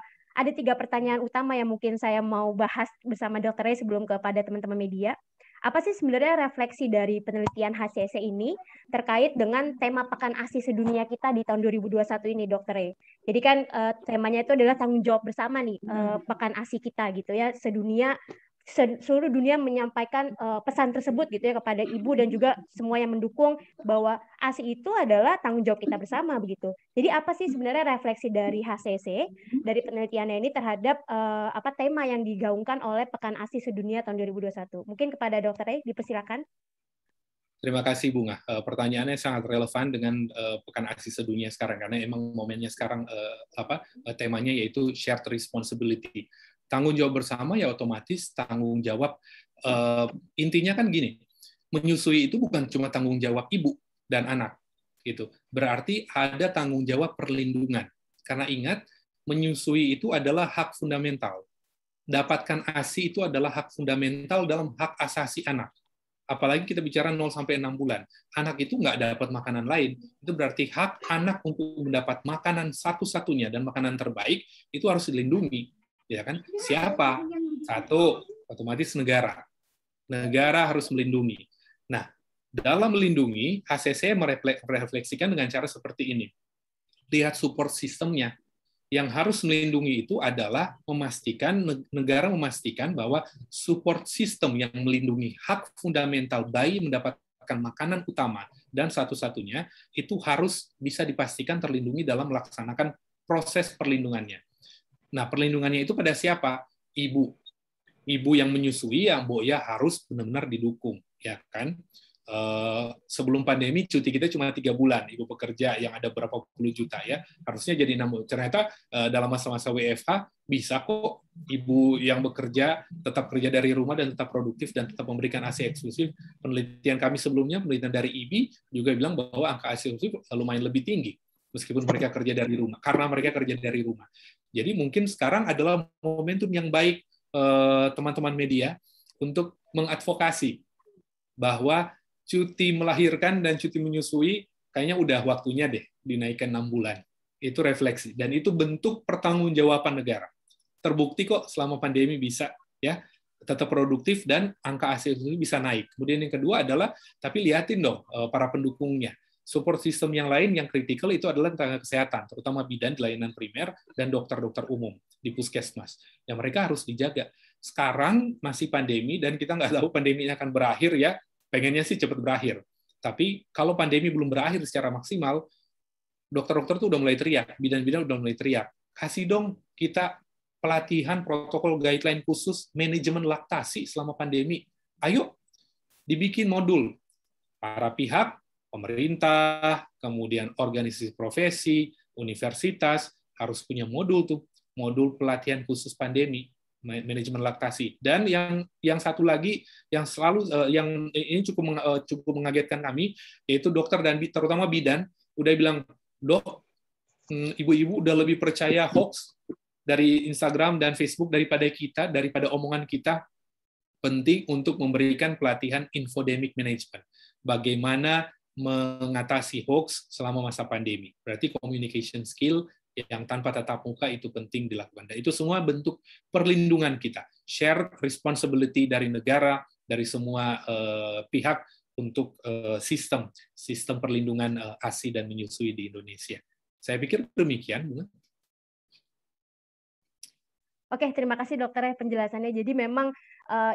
[SPEAKER 1] pertanyaan utama yang mungkin saya mau bahas bersama Dokter Ray sebelum kepada teman-teman media. Apa sih sebenarnya refleksi dari penelitian HCC ini terkait dengan tema Pekan ASI Sedunia kita di tahun 2021 ini, Dokter Ray? Jadi kan temanya itu adalah tanggung jawab bersama nih Pekan ASI kita gitu ya, sedunia seluruh dunia menyampaikan pesan tersebut gitu ya kepada ibu dan juga semua yang mendukung bahwa ASI itu adalah tanggung jawab kita bersama begitu. Jadi apa sih sebenarnya refleksi dari HCC dari penelitiannya ini terhadap tema yang digaungkan oleh Pekan ASI Sedunia tahun 2021? Mungkin kepada Dokter Ray dipersilakan.
[SPEAKER 2] Terima kasih Bunga. Pertanyaannya sangat relevan dengan Pekan ASI sedunia sekarang karena emang momennya sekarang temanya yaitu shared responsibility. Tanggung jawab bersama ya otomatis tanggung jawab intinya kan gini. Menyusui itu bukan cuma tanggung jawab ibu dan anak gitu. Berarti ada tanggung jawab perlindungan. Karena ingat menyusui itu adalah hak fundamental. Dapatkan ASI itu adalah hak fundamental dalam hak asasi anak. Apalagi kita bicara 0-6 bulan. Anak itu nggak dapat makanan lain. Itu berarti hak anak untuk mendapat makanan satu-satunya dan makanan terbaik itu harus dilindungi. Ya kan? Siapa? Satu, otomatis negara. Negara harus melindungi. Nah, dalam melindungi, HCC merefleksikan dengan cara seperti ini. Lihat support sistemnya. Yang harus melindungi itu adalah negara memastikan bahwa support system yang melindungi hak fundamental bayi mendapatkan makanan utama dan satu-satunya itu harus bisa dipastikan terlindungi dalam melaksanakan proses perlindungannya. Nah, perlindungannya itu pada siapa? Ibu. Ibu yang menyusui, yang Boya harus benar-benar didukung, ya kan? Sebelum pandemi cuti kita cuma 3 bulan, ibu pekerja yang ada berapa puluh juta ya, harusnya jadi 6 bulan. Ternyata dalam masa-masa WFH bisa kok ibu yang bekerja tetap kerja dari rumah dan tetap produktif dan tetap memberikan ASI eksklusif. Penelitian kami sebelumnya, penelitian dari IBI juga bilang bahwa angka ASI eksklusif lumayan lebih tinggi meskipun mereka kerja dari rumah, karena mereka kerja dari rumah. Jadi mungkin sekarang adalah momentum yang baik teman-teman media untuk mengadvokasi bahwa cuti melahirkan dan cuti menyusui kayaknya udah waktunya deh dinaikkan 6 bulan. Itu refleksi dan itu bentuk pertanggungjawaban negara. Terbukti kok selama pandemi bisa ya tetap produktif dan angka ASI itu bisa naik. Kemudian yang kedua adalah tapi lihatin dong para pendukungnya. Support system yang lain yang kritikal itu adalah tenaga kesehatan, terutama bidan di layanan primer dan dokter-dokter umum di puskesmas. Yang mereka harus dijaga. Sekarang masih pandemi dan kita nggak tahu pandeminya akan berakhir ya. Pengennya sih cepat berakhir. Tapi kalau pandemi belum berakhir secara maksimal, dokter-dokter tuh udah mulai teriak, bidan-bidan udah mulai teriak. Kasih dong kita pelatihan protokol guideline khusus manajemen laktasi selama pandemi. Ayo, dibikin modul. Para pihak, pemerintah, kemudian organisasi profesi, universitas, harus punya modul tuh, modul pelatihan khusus pandemi. Manajemen laktasi. Dan yang satu lagi yang selalu yang ini cukup mengagetkan kami yaitu dokter dan terutama bidan udah bilang, "Dok, ibu-ibu udah lebih percaya hoax dari Instagram dan Facebook daripada omongan kita." Penting untuk memberikan pelatihan infodemic management. Bagaimana mengatasi hoax selama masa pandemi. Berarti communication skill yang tanpa tatap muka itu penting dilakukan. Dan itu semua bentuk perlindungan kita. Share responsibility dari negara, dari semua pihak untuk sistem perlindungan ASI dan menyusui di Indonesia. Saya pikir demikian, Bunga.
[SPEAKER 1] Oke, terima kasih dokter ya penjelasannya. Jadi memang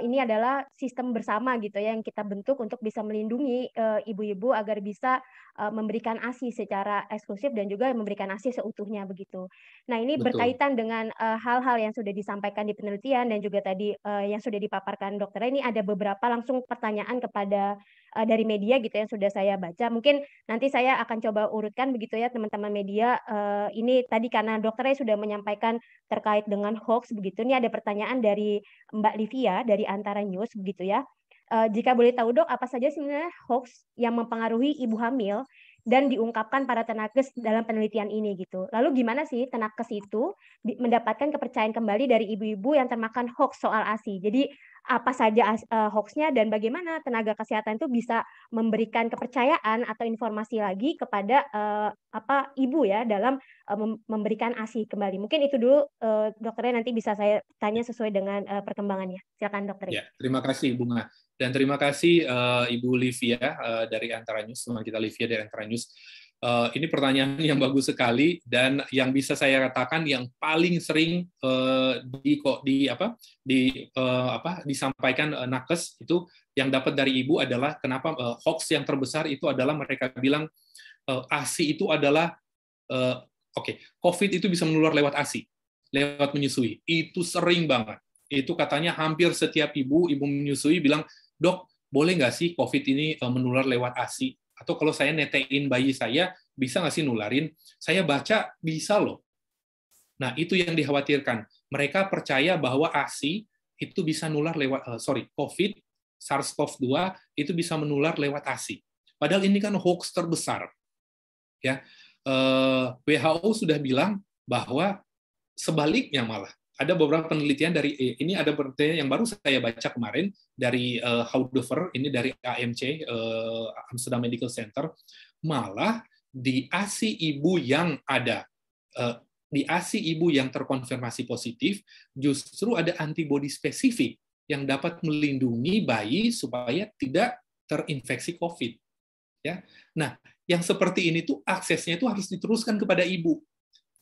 [SPEAKER 1] ini adalah sistem bersama gitu ya yang kita bentuk untuk bisa melindungi ibu-ibu agar bisa memberikan ASI secara eksklusif dan juga memberikan ASI seutuhnya begitu. Nah, ini
[SPEAKER 2] Betul.
[SPEAKER 1] berkaitan dengan hal-hal yang sudah disampaikan di penelitian dan juga tadi yang sudah dipaparkan dokter. Ini ada beberapa langsung pertanyaan kepada dari media gitu yang sudah saya baca. Mungkin nanti saya akan coba urutkan begitu ya teman-teman media. Ini tadi karena dokternya sudah menyampaikan terkait dengan hoax begitu. Ini ada pertanyaan dari Mbak Livia dari Antara News begitu ya. Jika boleh tahu dok, apa saja sebenarnya hoax yang mempengaruhi ibu hamil dan diungkapkan para tenakes dalam penelitian ini gitu. Lalu gimana sih tenakes itu mendapatkan kepercayaan kembali dari ibu-ibu yang termakan hoax soal ASI? Jadi apa saja hoaxnya dan bagaimana tenaga kesehatan itu bisa memberikan kepercayaan atau informasi lagi kepada ibu ya dalam memberikan ASI kembali. Mungkin itu dulu dokternya, nanti bisa saya tanya sesuai dengan perkembangannya. Silakan dokter.
[SPEAKER 2] Ya, terima kasih Bunga. Dan terima kasih Ibu Livia dari Antara News, teman kita Livia dari Antara News. Ini pertanyaan yang bagus sekali dan yang bisa saya katakan yang paling sering disampaikan nakes itu yang dapat dari ibu adalah kenapa hoax yang terbesar itu adalah mereka bilang ASI itu adalah COVID itu bisa menular lewat ASI, lewat menyusui. Itu sering banget. Itu katanya hampir setiap ibu menyusui bilang, "Dok, boleh nggak sih COVID ini menular lewat ASI? Atau kalau saya netein bayi saya, bisa nggak sih nularin? Saya baca bisa loh. Nah, itu yang dikhawatirkan. Mereka percaya bahwa ASI itu bisa nular lewat, COVID, SARS-CoV-2 itu bisa menular lewat ASI. Padahal ini kan hoax terbesar. Ya, WHO sudah bilang bahwa sebaliknya malah. Ada beberapa penelitian ini ada penelitian yang baru saya baca kemarin dari Houdover, ini dari AMC, Amsterdam Medical Center, malah di ASI ibu yang ada di ASI ibu yang terkonfirmasi positif justru ada antibodi spesifik yang dapat melindungi bayi supaya tidak terinfeksi COVID. Ya, nah yang seperti ini tuh aksesnya itu harus diteruskan kepada ibu.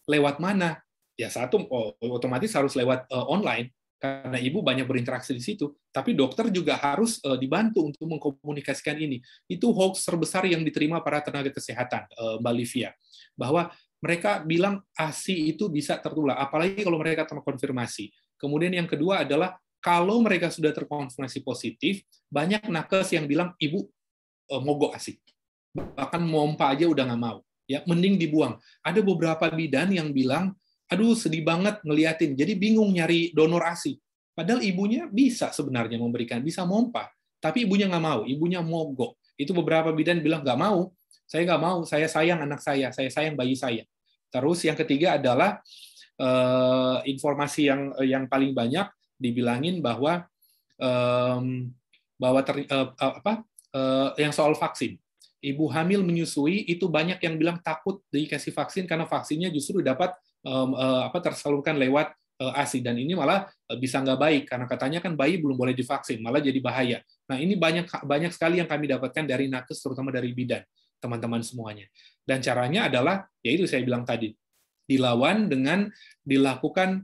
[SPEAKER 2] Lewat mana? Ya satu, otomatis harus lewat online, karena ibu banyak berinteraksi di situ, tapi dokter juga harus dibantu untuk mengkomunikasikan ini. Itu hoax terbesar yang diterima para tenaga kesehatan, Mbak Livia, bahwa mereka bilang ASI itu bisa tertular, apalagi kalau mereka terkonfirmasi. Kemudian yang kedua adalah, kalau mereka sudah terkonfirmasi positif, banyak nakes yang bilang, ibu mogok ASI. Bahkan mompa aja udah nggak mau. Ya, mending dibuang. Ada beberapa bidan yang bilang, aduh sedih banget ngeliatin, jadi bingung nyari donor ASI. Padahal ibunya bisa sebenarnya memberikan, bisa mompa, tapi ibunya nggak mau, ibunya mogok. Itu beberapa bidan bilang nggak mau, saya sayang anak saya sayang bayi saya. Terus yang ketiga adalah informasi yang paling banyak dibilangin bahwa yang soal vaksin. Ibu hamil menyusui itu banyak yang bilang takut dikasih vaksin karena vaksinnya justru dapat tersalurkan lewat ASI, dan ini malah bisa nggak baik karena katanya kan bayi belum boleh divaksin, malah jadi bahaya. Nah ini banyak sekali yang kami dapatkan dari nakes, terutama dari bidan, teman-teman semuanya. Dan caranya adalah, yaitu saya bilang tadi, dilawan dengan dilakukan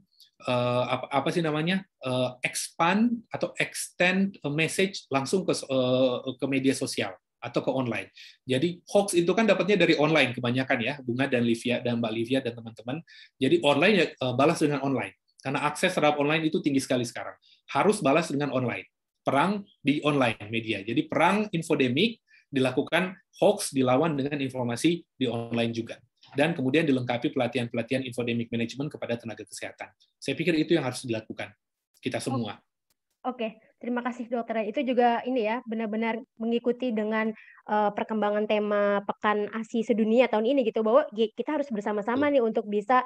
[SPEAKER 2] expand atau extend message langsung ke media sosial atau ke online. Jadi hoax itu kan dapatnya dari online kebanyakan ya, Bunga dan Livia dan Mbak Livia dan teman-teman. Jadi online ya balas dengan online. Karena akses terhadap online itu tinggi sekali sekarang. Harus balas dengan online. Perang di online media. Jadi perang infodemik dilakukan, hoax dilawan dengan informasi di online juga. Dan kemudian dilengkapi pelatihan-pelatihan infodemic management kepada tenaga kesehatan. Saya pikir itu yang harus dilakukan kita semua.
[SPEAKER 1] Oke, terima kasih dokter. Itu juga ini ya, benar-benar mengikuti dengan perkembangan tema Pekan ASI Sedunia tahun ini gitu, bahwa kita harus bersama-sama nih untuk bisa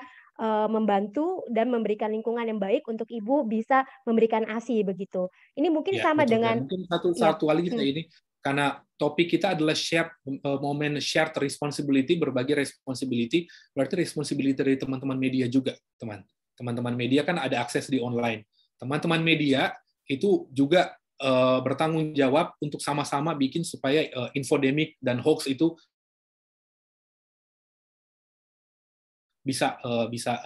[SPEAKER 1] membantu dan memberikan lingkungan yang baik untuk ibu bisa memberikan ASI begitu. Ini mungkin
[SPEAKER 2] ya,
[SPEAKER 1] sama
[SPEAKER 2] betul.
[SPEAKER 1] dengan
[SPEAKER 2] Dan mungkin satu lagi ini, karena topik kita adalah shared responsibility, berbagi responsibility, berarti responsibility dari teman-teman media juga, teman-teman media kan ada akses di online. Teman-teman media itu juga bertanggung jawab untuk sama-sama bikin supaya infodemik dan hoax itu bisa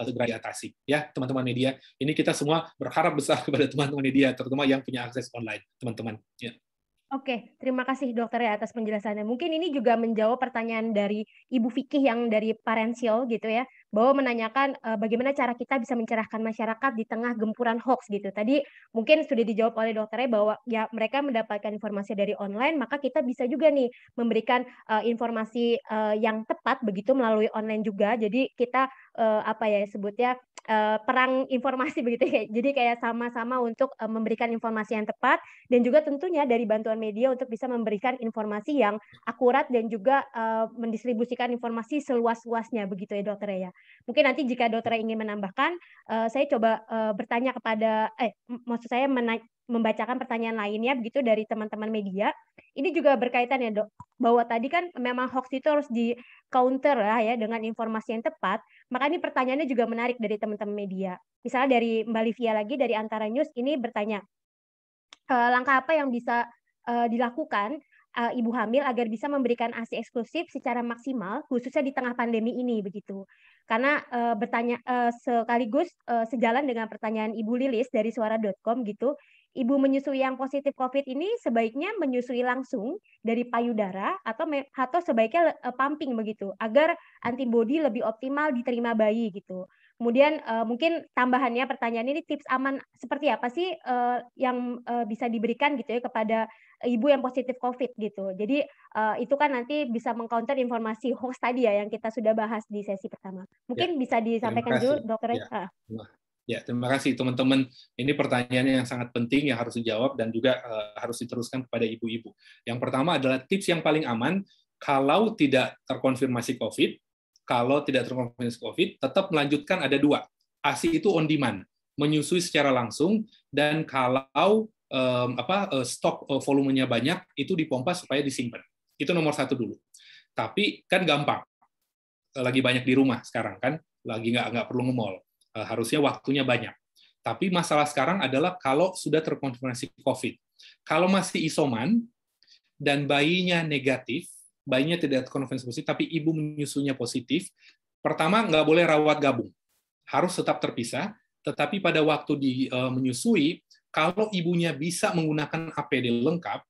[SPEAKER 2] segera diatasi. Ya, teman-teman media, ini kita semua berharap besar kepada teman-teman media, terutama yang punya akses online, teman-teman. Ya.
[SPEAKER 1] Oke, terima kasih dokter ya atas penjelasannya. Mungkin ini juga menjawab pertanyaan dari Ibu Fikih yang dari Parensial gitu ya, bahwa menanyakan bagaimana cara kita bisa mencerahkan masyarakat di tengah gempuran hoax gitu. Tadi mungkin sudah dijawab oleh dokternya bahwa ya mereka mendapatkan informasi dari online, maka kita bisa juga nih memberikan informasi yang tepat begitu melalui online juga. Jadi kita sebutnya perang informasi begitu ya. Jadi kayak sama-sama untuk memberikan informasi yang tepat, dan juga tentunya dari bantuan media untuk bisa memberikan informasi yang akurat dan juga mendistribusikan informasi seluas-luasnya begitu ya dokter ya. Mungkin nanti jika dokter ingin menambahkan, saya coba bertanya kepada maksud saya membacakan pertanyaan lainnya begitu dari teman-teman media. Ini juga berkaitan ya dok, bahwa tadi kan memang hoax itu harus di counter ya dengan informasi yang tepat. Maka ini pertanyaannya juga menarik dari teman-teman media. Misalnya dari Mbak Livia lagi dari Antara News ini bertanya, langkah apa yang bisa dilakukan ibu hamil agar bisa memberikan ASI eksklusif secara maksimal khususnya di tengah pandemi ini begitu. Karena bertanya sekaligus sejalan dengan pertanyaan Ibu Lilis dari suara.com gitu, ibu menyusui yang positif COVID ini sebaiknya menyusui langsung dari payudara atau sebaiknya pumping begitu agar antibodi lebih optimal diterima bayi gitu. Kemudian mungkin tambahannya pertanyaan ini tips aman seperti apa sih yang bisa diberikan gitu ya kepada ibu yang positif COVID gitu. Jadi itu kan nanti bisa meng-counter informasi hoax tadi ya yang kita sudah bahas di sesi pertama.
[SPEAKER 2] Ya,
[SPEAKER 1] Mungkin bisa
[SPEAKER 2] terima
[SPEAKER 1] disampaikan dulu
[SPEAKER 2] kasih.
[SPEAKER 1] Dokter.
[SPEAKER 2] Ya. Ya, terima kasih teman-teman. Ini pertanyaan yang sangat penting yang harus dijawab dan juga harus diteruskan kepada ibu-ibu. Yang pertama adalah tips yang paling aman kalau tidak terkonfirmasi COVID. Kalau tidak terkonfirmasi COVID, tetap melanjutkan ada dua. ASI itu on demand, menyusui secara langsung, dan kalau stok volumenya banyak, itu dipompa supaya disimpan. Itu nomor satu dulu. Tapi kan gampang, lagi banyak di rumah sekarang kan, lagi nggak perlu nge-mall. Harusnya waktunya banyak. Tapi masalah sekarang adalah kalau sudah terkonfirmasi COVID. Kalau masih isoman dan bayinya negatif, bayinya tidak terkonfirmasi positif, tapi ibu menyusunya positif, pertama nggak boleh rawat gabung. Harus tetap terpisah, tetapi pada waktu menyusui, kalau ibunya bisa menggunakan APD lengkap,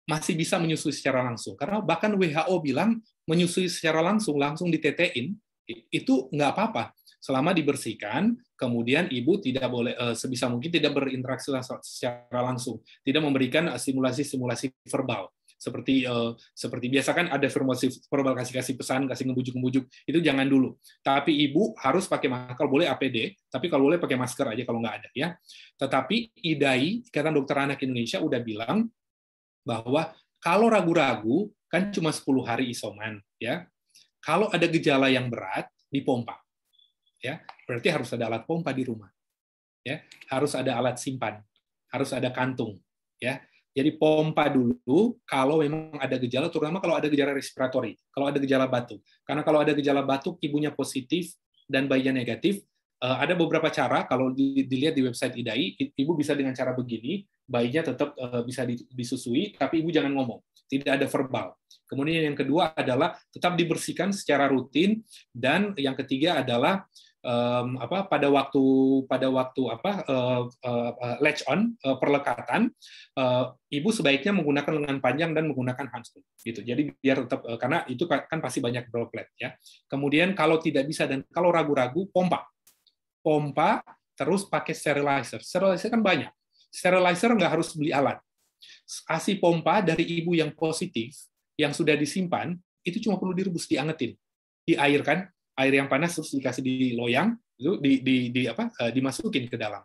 [SPEAKER 2] masih bisa menyusui secara langsung. Karena bahkan WHO bilang menyusui secara langsung ditetein, itu nggak apa-apa. Selama dibersihkan, kemudian ibu tidak boleh sebisa mungkin tidak berinteraksi secara langsung, tidak memberikan simulasi verbal seperti biasa kan ada formasi verbal kasih pesan, kasih ngebujuk itu jangan dulu. Tapi ibu harus pakai masker, boleh APD, tapi kalau boleh pakai masker aja kalau nggak ada ya. Tetapi IDAI, Ikatan Dokter Anak Indonesia udah bilang bahwa kalau ragu-ragu kan cuma 10 hari isoman ya. Kalau ada gejala yang berat dipompa. Ya, berarti harus ada alat pompa di rumah. Ya, harus ada alat simpan, harus ada kantung, ya. Jadi pompa dulu kalau memang ada gejala, terutama kalau ada gejala respiratori, kalau ada gejala batuk. Karena kalau ada gejala batuk, ibunya positif dan bayinya negatif, ada beberapa cara. Kalau dilihat di website IDAI, ibu bisa dengan cara begini, bayinya tetap bisa disusui, tapi ibu jangan ngomong, tidak ada verbal. Kemudian yang kedua adalah tetap dibersihkan secara rutin, dan yang ketiga adalah pada waktu latch on perlekatan, ibu sebaiknya menggunakan lengan panjang dan menggunakan handskung gitu. Jadi biar tetap karena itu kan pasti banyak droplet ya. Kemudian kalau tidak bisa dan kalau ragu-ragu pompa terus pakai sterilizer. Sterilizer kan banyak. Sterilizer nggak harus beli alat. ASI pompa dari ibu yang positif yang sudah disimpan itu cuma perlu direbus, diangetin di air kan, air yang panas terus dikasih di loyang, itu dimasukin ke dalam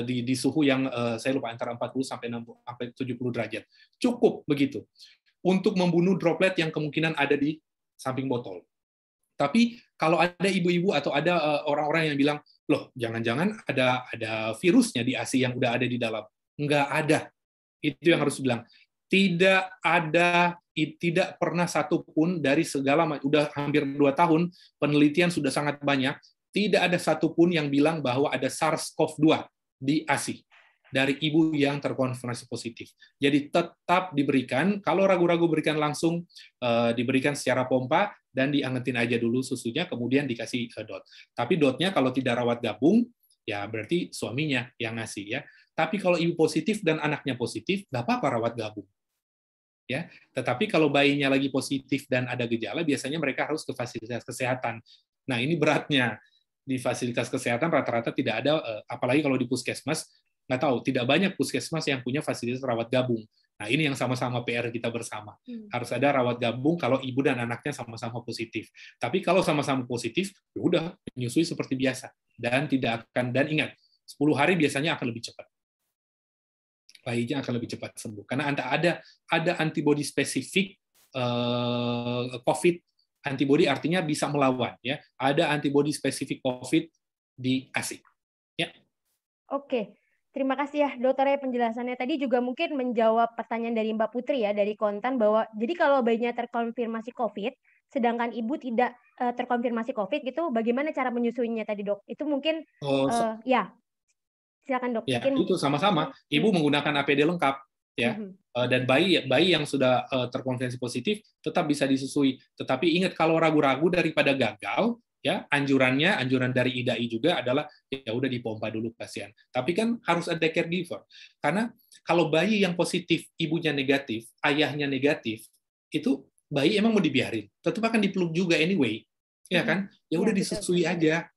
[SPEAKER 2] di suhu yang saya lupa antara 40 sampai 70 derajat. Cukup begitu untuk membunuh droplet yang kemungkinan ada di samping botol. Tapi kalau ada ibu-ibu atau ada orang-orang yang bilang, loh jangan-jangan ada virusnya di ASI yang udah ada di dalam. Nggak ada. Itu yang harus dibilang. Tidak pernah satupun dari segala, udah hampir 2 tahun, penelitian sudah sangat banyak, tidak ada satupun yang bilang bahwa ada SARS-CoV-2 di ASI dari ibu yang terkonfirmasi positif. Jadi tetap diberikan, kalau ragu-ragu berikan langsung, diberikan secara pompa, dan diangetin aja dulu susunya, kemudian dikasih dot. Tapi dotnya kalau tidak rawat gabung, ya berarti suaminya yang ngasih ya. Tapi kalau ibu positif dan anaknya positif, nggak apa-apa rawat gabung. Ya, tetapi kalau bayinya lagi positif dan ada gejala, biasanya mereka harus ke fasilitas kesehatan. Nah, ini beratnya. Di fasilitas kesehatan rata-rata tidak ada, apalagi kalau di puskesmas, nggak tahu, tidak banyak puskesmas yang punya fasilitas rawat gabung. Nah, ini yang sama-sama PR kita bersama. Harus ada rawat gabung kalau ibu dan anaknya sama-sama positif. Tapi kalau sama-sama positif, ya udah menyusui seperti biasa. Dan ingat, 10 hari biasanya akan lebih cepat. Bayinya akan lebih cepat sembuh karena ada antibodi spesifik COVID. Antibodi artinya bisa melawan ya. Ada antibodi spesifik COVID di ASI. Ya.
[SPEAKER 1] Oke, terima kasih ya dokter penjelasannya. Tadi juga mungkin menjawab pertanyaan dari Mbak Putri ya dari konten bahwa jadi kalau bayinya terkonfirmasi COVID, sedangkan ibu tidak terkonfirmasi COVID gitu, bagaimana cara menyusuinya tadi dok? Itu mungkin ya. Silakan dok.
[SPEAKER 2] Ya, itu sama-sama. Ibu menggunakan APD lengkap, ya. Dan bayi yang sudah terkonfirmasi positif tetap bisa disusui. Tetapi ingat kalau ragu-ragu daripada gagal, ya anjuran dari IDAI juga adalah ya udah dipompa dulu pasien. Tapi kan harus ada caregiver. Karena kalau bayi yang positif, ibunya negatif, ayahnya negatif, itu bayi emang mau dibiarin. Tetap akan dipeluk juga anyway. Ya kan? Ya udah disusui aja.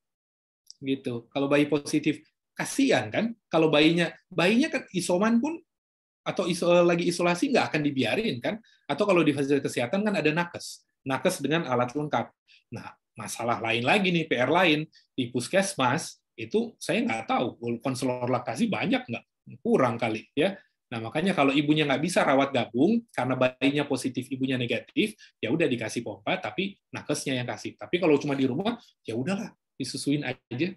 [SPEAKER 2] gitu. Kalau bayi positif, kasihan kan? Kalau bayinya kan isoman pun atau lagi isolasi nggak akan dibiarin kan? Atau kalau di fasilitas kesehatan kan ada nakes dengan alat lengkap. Nah, masalah lain lagi nih, PR lain di puskesmas itu saya nggak tahu konselor laktasi banyak nggak, kurang kali ya. Nah, makanya kalau ibunya nggak bisa rawat gabung karena bayinya positif, ibunya negatif, ya udah dikasih pompa, tapi nakesnya yang kasih. Tapi kalau cuma di rumah, ya udahlah, disusuin aja.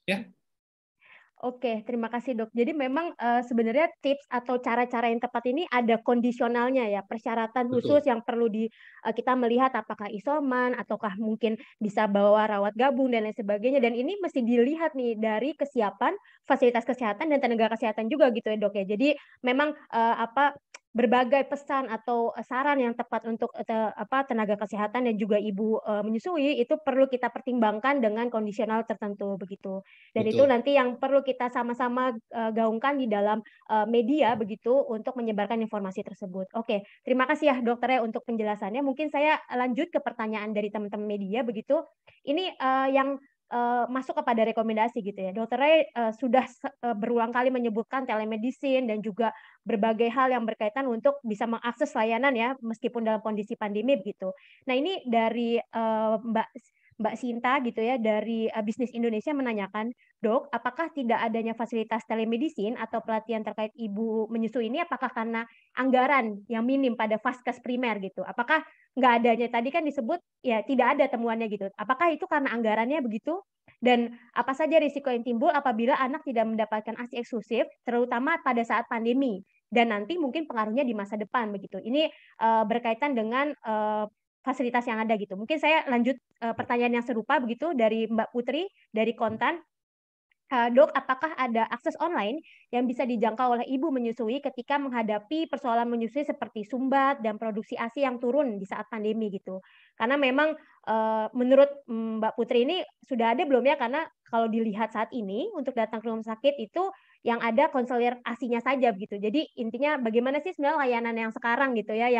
[SPEAKER 2] Ya.
[SPEAKER 1] Oke, terima kasih dok. Jadi memang sebenarnya tips atau cara-cara yang tepat ini ada kondisionalnya ya, persyaratan khusus
[SPEAKER 2] Betul.
[SPEAKER 1] yang perlu kita melihat apakah isoman ataukah mungkin bisa bawa rawat gabung dan lain sebagainya. Dan ini mesti dilihat nih dari kesiapan fasilitas kesehatan dan tenaga kesehatan juga gitu ya dok ya. Jadi memang berbagai pesan atau saran yang tepat untuk tenaga kesehatan dan juga ibu menyusui itu perlu kita pertimbangkan dengan kondisional tertentu begitu. Dan itu
[SPEAKER 2] Betul.
[SPEAKER 1] nanti yang perlu kita sama-sama gaungkan di dalam media begitu untuk menyebarkan informasi tersebut. Oke, terima kasih ya dokter ya untuk penjelasannya. Mungkin saya lanjut ke pertanyaan dari teman-teman media begitu. Ini yang masuk kepada rekomendasi gitu ya. Dokter Ray sudah berulang kali menyebutkan telemedicine dan juga berbagai hal yang berkaitan untuk bisa mengakses layanan ya meskipun dalam kondisi pandemi begitu. Nah, ini dari Mbak Sinta gitu ya dari Bisnis Indonesia menanyakan, "Dok, apakah tidak adanya fasilitas telemedicine atau pelatihan terkait ibu menyusui ini apakah karena anggaran yang minim pada vaskes primer gitu? Apakah nggak adanya tadi kan disebut ya tidak ada temuannya gitu. Apakah itu karena anggarannya begitu? Dan apa saja risiko yang timbul apabila anak tidak mendapatkan ASI eksklusif, terutama pada saat pandemi dan nanti mungkin pengaruhnya di masa depan begitu. Ini berkaitan dengan fasilitas yang ada gitu. Mungkin saya lanjut pertanyaan yang serupa begitu dari Mbak Putri dari Kontan. Dok, apakah ada akses online yang bisa dijangkau oleh ibu menyusui ketika menghadapi persoalan menyusui seperti sumbat dan produksi ASI yang turun di saat pandemi gitu? Karena memang menurut Mbak Putri ini sudah ada belum ya? Karena kalau dilihat saat ini untuk datang ke rumah sakit itu yang ada konselir ASI-nya saja begitu. Jadi intinya bagaimana sih sebenarnya layanan yang sekarang gitu ya,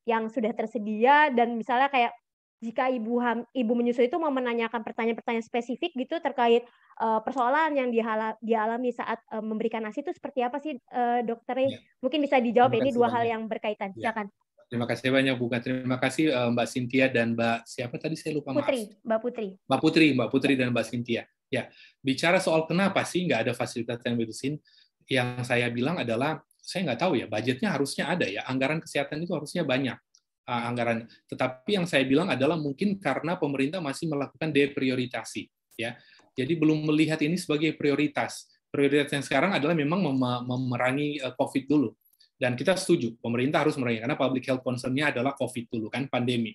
[SPEAKER 1] yang sudah tersedia dan misalnya kayak jika ibu menyusui itu mau menanyakan pertanyaan-pertanyaan spesifik gitu terkait persoalan yang dialami saat memberikan ASI itu seperti apa sih dokter?
[SPEAKER 2] Ya.
[SPEAKER 1] Mungkin bisa dijawab
[SPEAKER 2] Terima
[SPEAKER 1] ini
[SPEAKER 2] kasih
[SPEAKER 1] dua hal
[SPEAKER 2] banyak.
[SPEAKER 1] yang berkaitan.
[SPEAKER 2] Ya.
[SPEAKER 1] Silakan.
[SPEAKER 2] Terima kasih banyak, Bunga. Terima kasih Mbak Cynthia dan Mbak siapa tadi saya lupa, maaf.
[SPEAKER 1] Mbak Putri.
[SPEAKER 2] Mbak Putri dan Mbak Cynthia. Ya, bicara soal kenapa sih nggak ada fasilitas telemedicine, yang saya bilang adalah saya nggak tahu ya, budgetnya harusnya ada ya, anggaran kesehatan itu harusnya banyak anggaran. Tetapi yang saya bilang adalah mungkin karena pemerintah masih melakukan deprioritasi, ya. Jadi belum melihat ini sebagai prioritas. Prioritas yang sekarang adalah memang memerangi COVID dulu. Dan kita setuju, pemerintah harus memerangi karena public health concern-nya adalah COVID dulu kan, pandemi.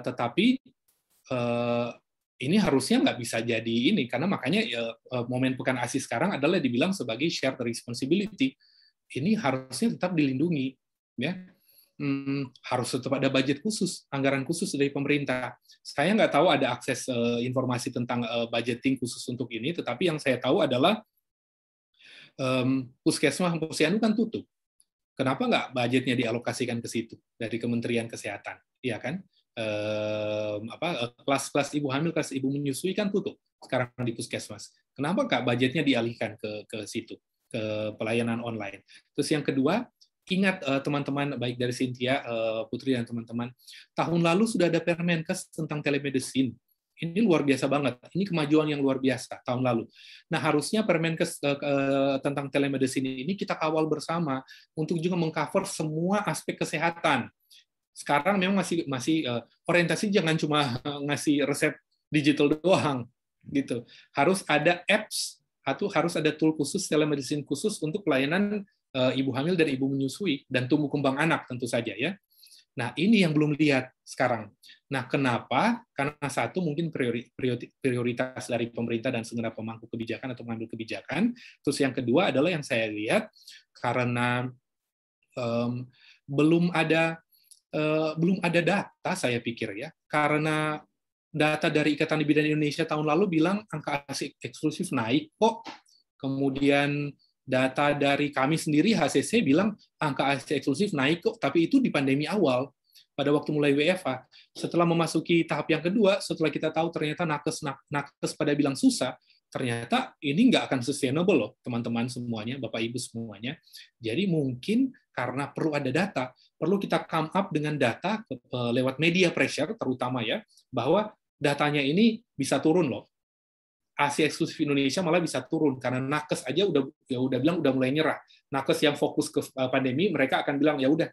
[SPEAKER 2] Tetapi ini harusnya nggak bisa jadi ini karena makanya momen Pekan ASI sekarang adalah dibilang sebagai shared responsibility. Ini harusnya tetap dilindungi, ya. Harus tetap ada budget khusus, anggaran khusus dari pemerintah. Saya nggak tahu ada akses informasi tentang budgeting khusus untuk ini, tetapi yang saya tahu adalah puskesmas posyandu kan tutup. Kenapa nggak budgetnya dialokasikan ke situ dari Kementerian Kesehatan, ya kan? Kelas ibu hamil, kelas ibu menyusui kan tutup sekarang di puskesmas. Kenapa nggak budgetnya dialihkan ke situ, ke pelayanan online? Terus yang kedua, ingat teman-teman baik dari Cynthia, Putri dan teman-teman, tahun lalu sudah ada Permenkes tentang telemedicine. Ini luar biasa banget. Ini kemajuan yang luar biasa tahun lalu. Nah, harusnya Permenkes tentang telemedicine ini kita kawal bersama untuk juga mengcover semua aspek kesehatan. Sekarang memang masih orientasi jangan cuma ngasih resep digital doang gitu. Harus ada apps atau harus ada tool khusus telemedicine khusus untuk pelayanan ibu hamil dan ibu menyusui dan tumbuh kembang anak tentu saja ya. Nah, ini yang belum lihat sekarang. Nah, kenapa? Karena satu mungkin prioritas dari pemerintah dan segenap pemangku kebijakan atau pengambil kebijakan. Terus yang kedua adalah yang saya lihat karena belum ada data, saya pikir ya, karena data dari Ikatan Bidan Indonesia tahun lalu bilang angka ASI eksklusif naik kok, kemudian data dari kami sendiri HCC bilang angka ASI eksklusif naik kok, tapi itu di pandemi awal. pada waktu mulai WFH. Setelah memasuki tahap yang kedua, setelah kita tahu ternyata nakes pada bilang susah, ternyata ini nggak akan sustainable loh, teman-teman semuanya, Bapak Ibu semuanya. Jadi mungkin karena perlu ada data, perlu kita come up dengan data lewat media pressure terutama ya, bahwa datanya ini bisa turun loh. Asia eksklusif Indonesia malah bisa turun karena nakes aja udah bilang udah mulai nyerah. Nakes yang fokus ke pandemi, mereka akan bilang ya udah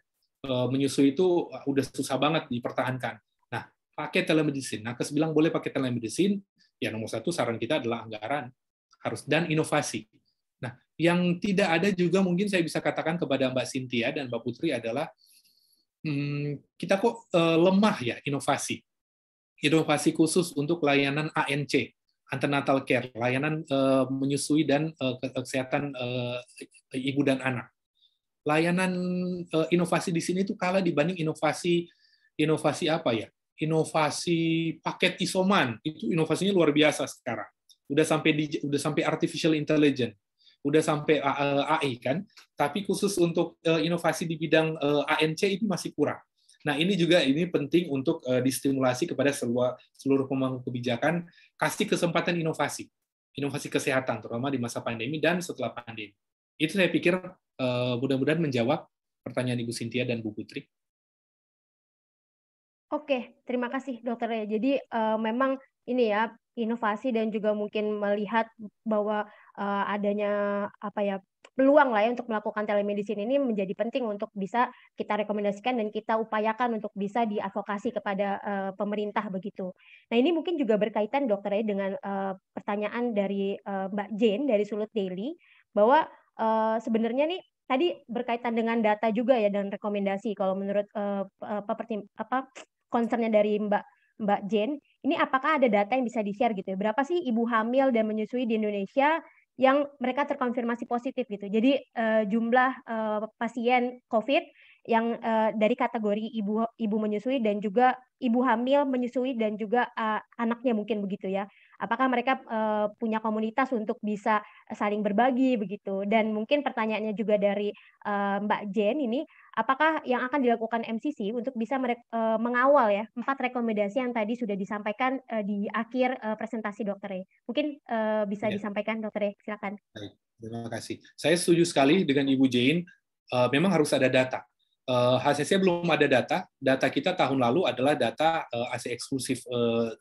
[SPEAKER 2] menyusui itu udah susah banget dipertahankan. Nah, pakai telemedicine. Nakes bilang boleh pakai telemedicine. Ya nomor satu saran kita adalah anggaran harus dan inovasi. Nah, yang tidak ada juga mungkin saya bisa katakan kepada Mbak Cynthia dan Mbak Putri adalah kita kok lemah ya inovasi. Inovasi khusus untuk layanan ANC, antenatal care, layanan menyusui dan kesehatan ibu dan anak. Layanan inovasi di sini itu kalah dibanding inovasi apa ya? Inovasi paket isoman, itu inovasinya luar biasa sekarang. Udah sampai artificial intelligence, udah sampai AI kan, tapi khusus untuk inovasi di bidang ANC itu masih kurang. Nah, ini penting untuk distimulasi kepada seluruh pemangku kebijakan, kasih kesempatan inovasi kesehatan, terutama di masa pandemi dan setelah pandemi. Itu saya pikir mudah-mudahan menjawab pertanyaan Ibu Cynthia dan Bu Putri.
[SPEAKER 1] Oke, terima kasih dokter ya. Jadi memang ini ya inovasi dan juga mungkin melihat bahwa adanya apa ya peluang lah ya untuk melakukan telemedicine ini menjadi penting untuk bisa kita rekomendasikan dan kita upayakan untuk bisa diadvokasi kepada pemerintah begitu. Nah ini mungkin juga berkaitan dokter ya dengan pertanyaan dari Mbak Jane dari Sulut Daily bahwa sebenarnya nih tadi berkaitan dengan data juga ya dan rekomendasi kalau menurut concernnya dari Mbak Jane, ini apakah ada data yang bisa di-share gitu ya? Berapa sih ibu hamil dan menyusui di Indonesia yang mereka terkonfirmasi positif gitu. Jadi jumlah pasien COVID yang dari kategori ibu menyusui dan juga ibu hamil menyusui dan juga anaknya mungkin begitu ya. Apakah mereka punya komunitas untuk bisa saling berbagi begitu? Dan mungkin pertanyaannya juga dari Mbak Jen ini, apakah yang akan dilakukan MCC untuk bisa mengawal ya 4 rekomendasi yang tadi sudah disampaikan di akhir presentasi dokter? Mungkin bisa disampaikan dokter, silakan.
[SPEAKER 2] Baik, terima kasih. Saya setuju sekali dengan Ibu Jane. Memang harus ada data. HCC belum ada data. Data kita tahun lalu adalah data AC eksklusif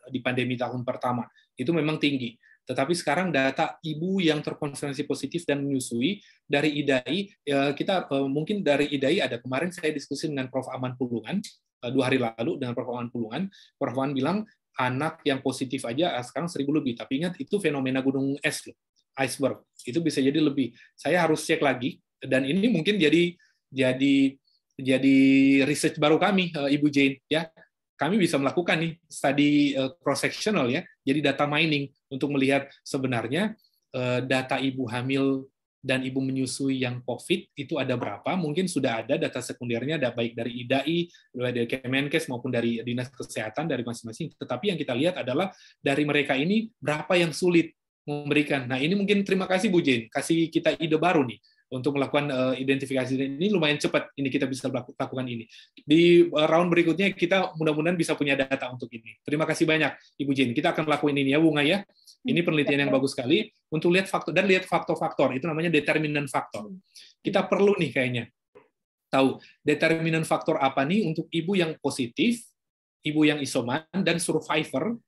[SPEAKER 2] di pandemi tahun pertama. Itu memang tinggi. Tetapi sekarang data ibu yang terkonfirmasi positif dan menyusui dari IDAI, kita mungkin dari IDAI ada kemarin saya diskusi dengan Prof. Aman Pulungan 2 hari lalu dengan Prof. Aman Pulungan. Prof. Aman bilang anak yang positif aja sekarang 1.000 lebih. Tapi ingat itu fenomena gunung es loh, iceberg. Itu bisa jadi lebih. Saya harus cek lagi. Dan ini mungkin jadi research baru kami, Ibu Jane, ya. Kami bisa melakukan nih studi cross-sectional ya, jadi data mining untuk melihat sebenarnya data ibu hamil dan ibu menyusui yang COVID itu ada berapa, mungkin sudah ada data sekundernya, ada baik dari IDAI, dari Kemenkes maupun dari Dinas Kesehatan, dari masing-masing, tetapi yang kita lihat adalah dari mereka ini berapa yang sulit memberikan. Nah ini mungkin terima kasih Bu Jane, kasih kita ide baru nih, untuk melakukan identifikasi ini lumayan cepat ini kita bisa lakukan ini. Di round berikutnya kita mudah-mudahan bisa punya data untuk ini. Terima kasih banyak Ibu Jane. Kita akan lakuin ini ya Bunga ya. Ini penelitian yang bagus sekali untuk lihat faktor dan lihat faktor-faktor. Itu namanya determinan faktor. Kita perlu nih kayaknya tahu determinan faktor apa nih untuk ibu yang positif, ibu yang isoman dan survivor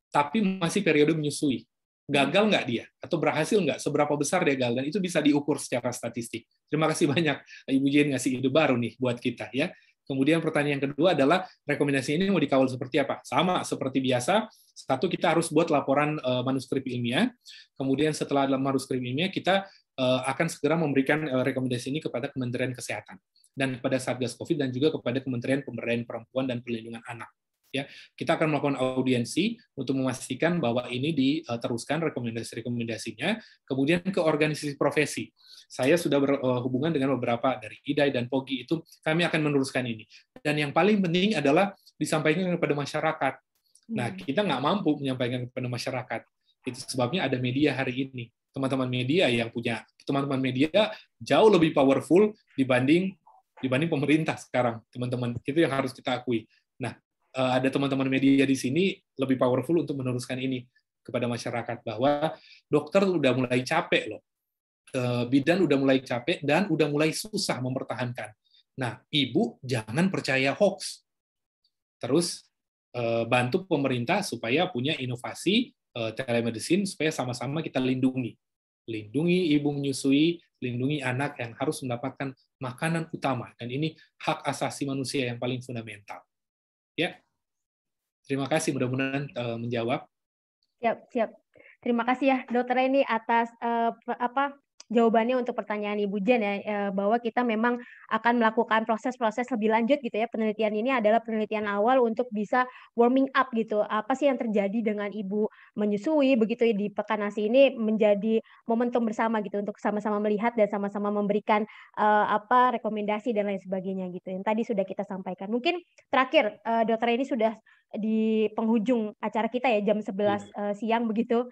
[SPEAKER 2] tapi masih periode menyusui. Gagal nggak dia? Atau berhasil nggak? Seberapa besar dia gagal? Dan itu bisa diukur secara statistik. Terima kasih banyak Ibu Jane ngasih ide baru nih buat kita ya. Kemudian pertanyaan yang kedua adalah rekomendasi ini mau dikawal seperti apa? Sama seperti biasa. Satu, kita harus buat laporan manuskrip ilmiah. Kemudian setelah manuskrip ilmiah kita akan segera memberikan rekomendasi ini kepada Kementerian Kesehatan dan kepada Satgas Covid dan juga kepada Kementerian Pemberdayaan Perempuan dan Perlindungan Anak. Ya, kita akan melakukan audiensi untuk memastikan bahwa ini diteruskan rekomendasi-rekomendasinya, kemudian ke organisasi profesi. Saya sudah berhubungan dengan beberapa dari IDAI dan POGI, itu kami akan meneruskan ini. Dan yang paling penting adalah disampaikan kepada masyarakat. Nah, kita nggak mampu menyampaikan kepada masyarakat. Itu sebabnya ada media hari ini. Teman-teman media yang punya, teman-teman media jauh lebih powerful dibanding dibanding pemerintah sekarang, teman-teman. Itu yang harus kita akui. Nah, ada teman-teman media di sini lebih powerful untuk meneruskan ini kepada masyarakat, bahwa dokter udah mulai capek loh. Bidan udah mulai capek dan udah mulai susah mempertahankan. Nah, ibu jangan percaya hoax. Terus bantu pemerintah supaya punya inovasi telemedicine supaya sama-sama kita lindungi ibu menyusui, lindungi anak yang harus mendapatkan makanan utama, dan ini hak asasi manusia yang paling fundamental. Ya, terima kasih, mudah-mudahan menjawab.
[SPEAKER 1] Siap. Terima kasih ya, Dokter Eni, atas jawabannya untuk pertanyaan Ibu Jen ya, bahwa kita memang akan melakukan proses-proses lebih lanjut gitu ya. Penelitian ini adalah penelitian awal untuk bisa warming up gitu. Apa sih yang terjadi dengan Ibu menyusui begitu ya di Pekan ASI ini, menjadi momentum bersama gitu untuk sama-sama melihat dan sama-sama memberikan rekomendasi dan lain sebagainya gitu. Yang tadi sudah kita sampaikan. Mungkin terakhir, Dokter Eni sudah di penghujung acara kita ya, jam 11 siang begitu.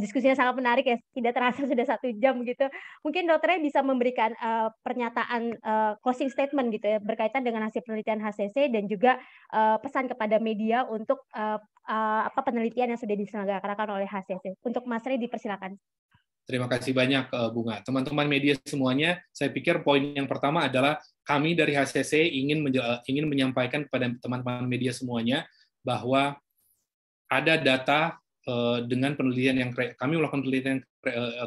[SPEAKER 1] Diskusinya sangat menarik ya, tidak terasa sudah 1 jam gitu. Mungkin dokternya bisa memberikan pernyataan closing statement gitu ya, berkaitan dengan hasil penelitian HCC dan juga pesan kepada media untuk penelitian yang sudah diselenggarakan oleh HCC. Untuk Mas Rey, dipersilakan.
[SPEAKER 2] Terima kasih banyak, Bunga. Teman-teman media semuanya, saya pikir poin yang pertama adalah kami dari HCC ingin menyampaikan kepada teman-teman media semuanya bahwa ada data dengan penelitian yang kami melakukan penelitian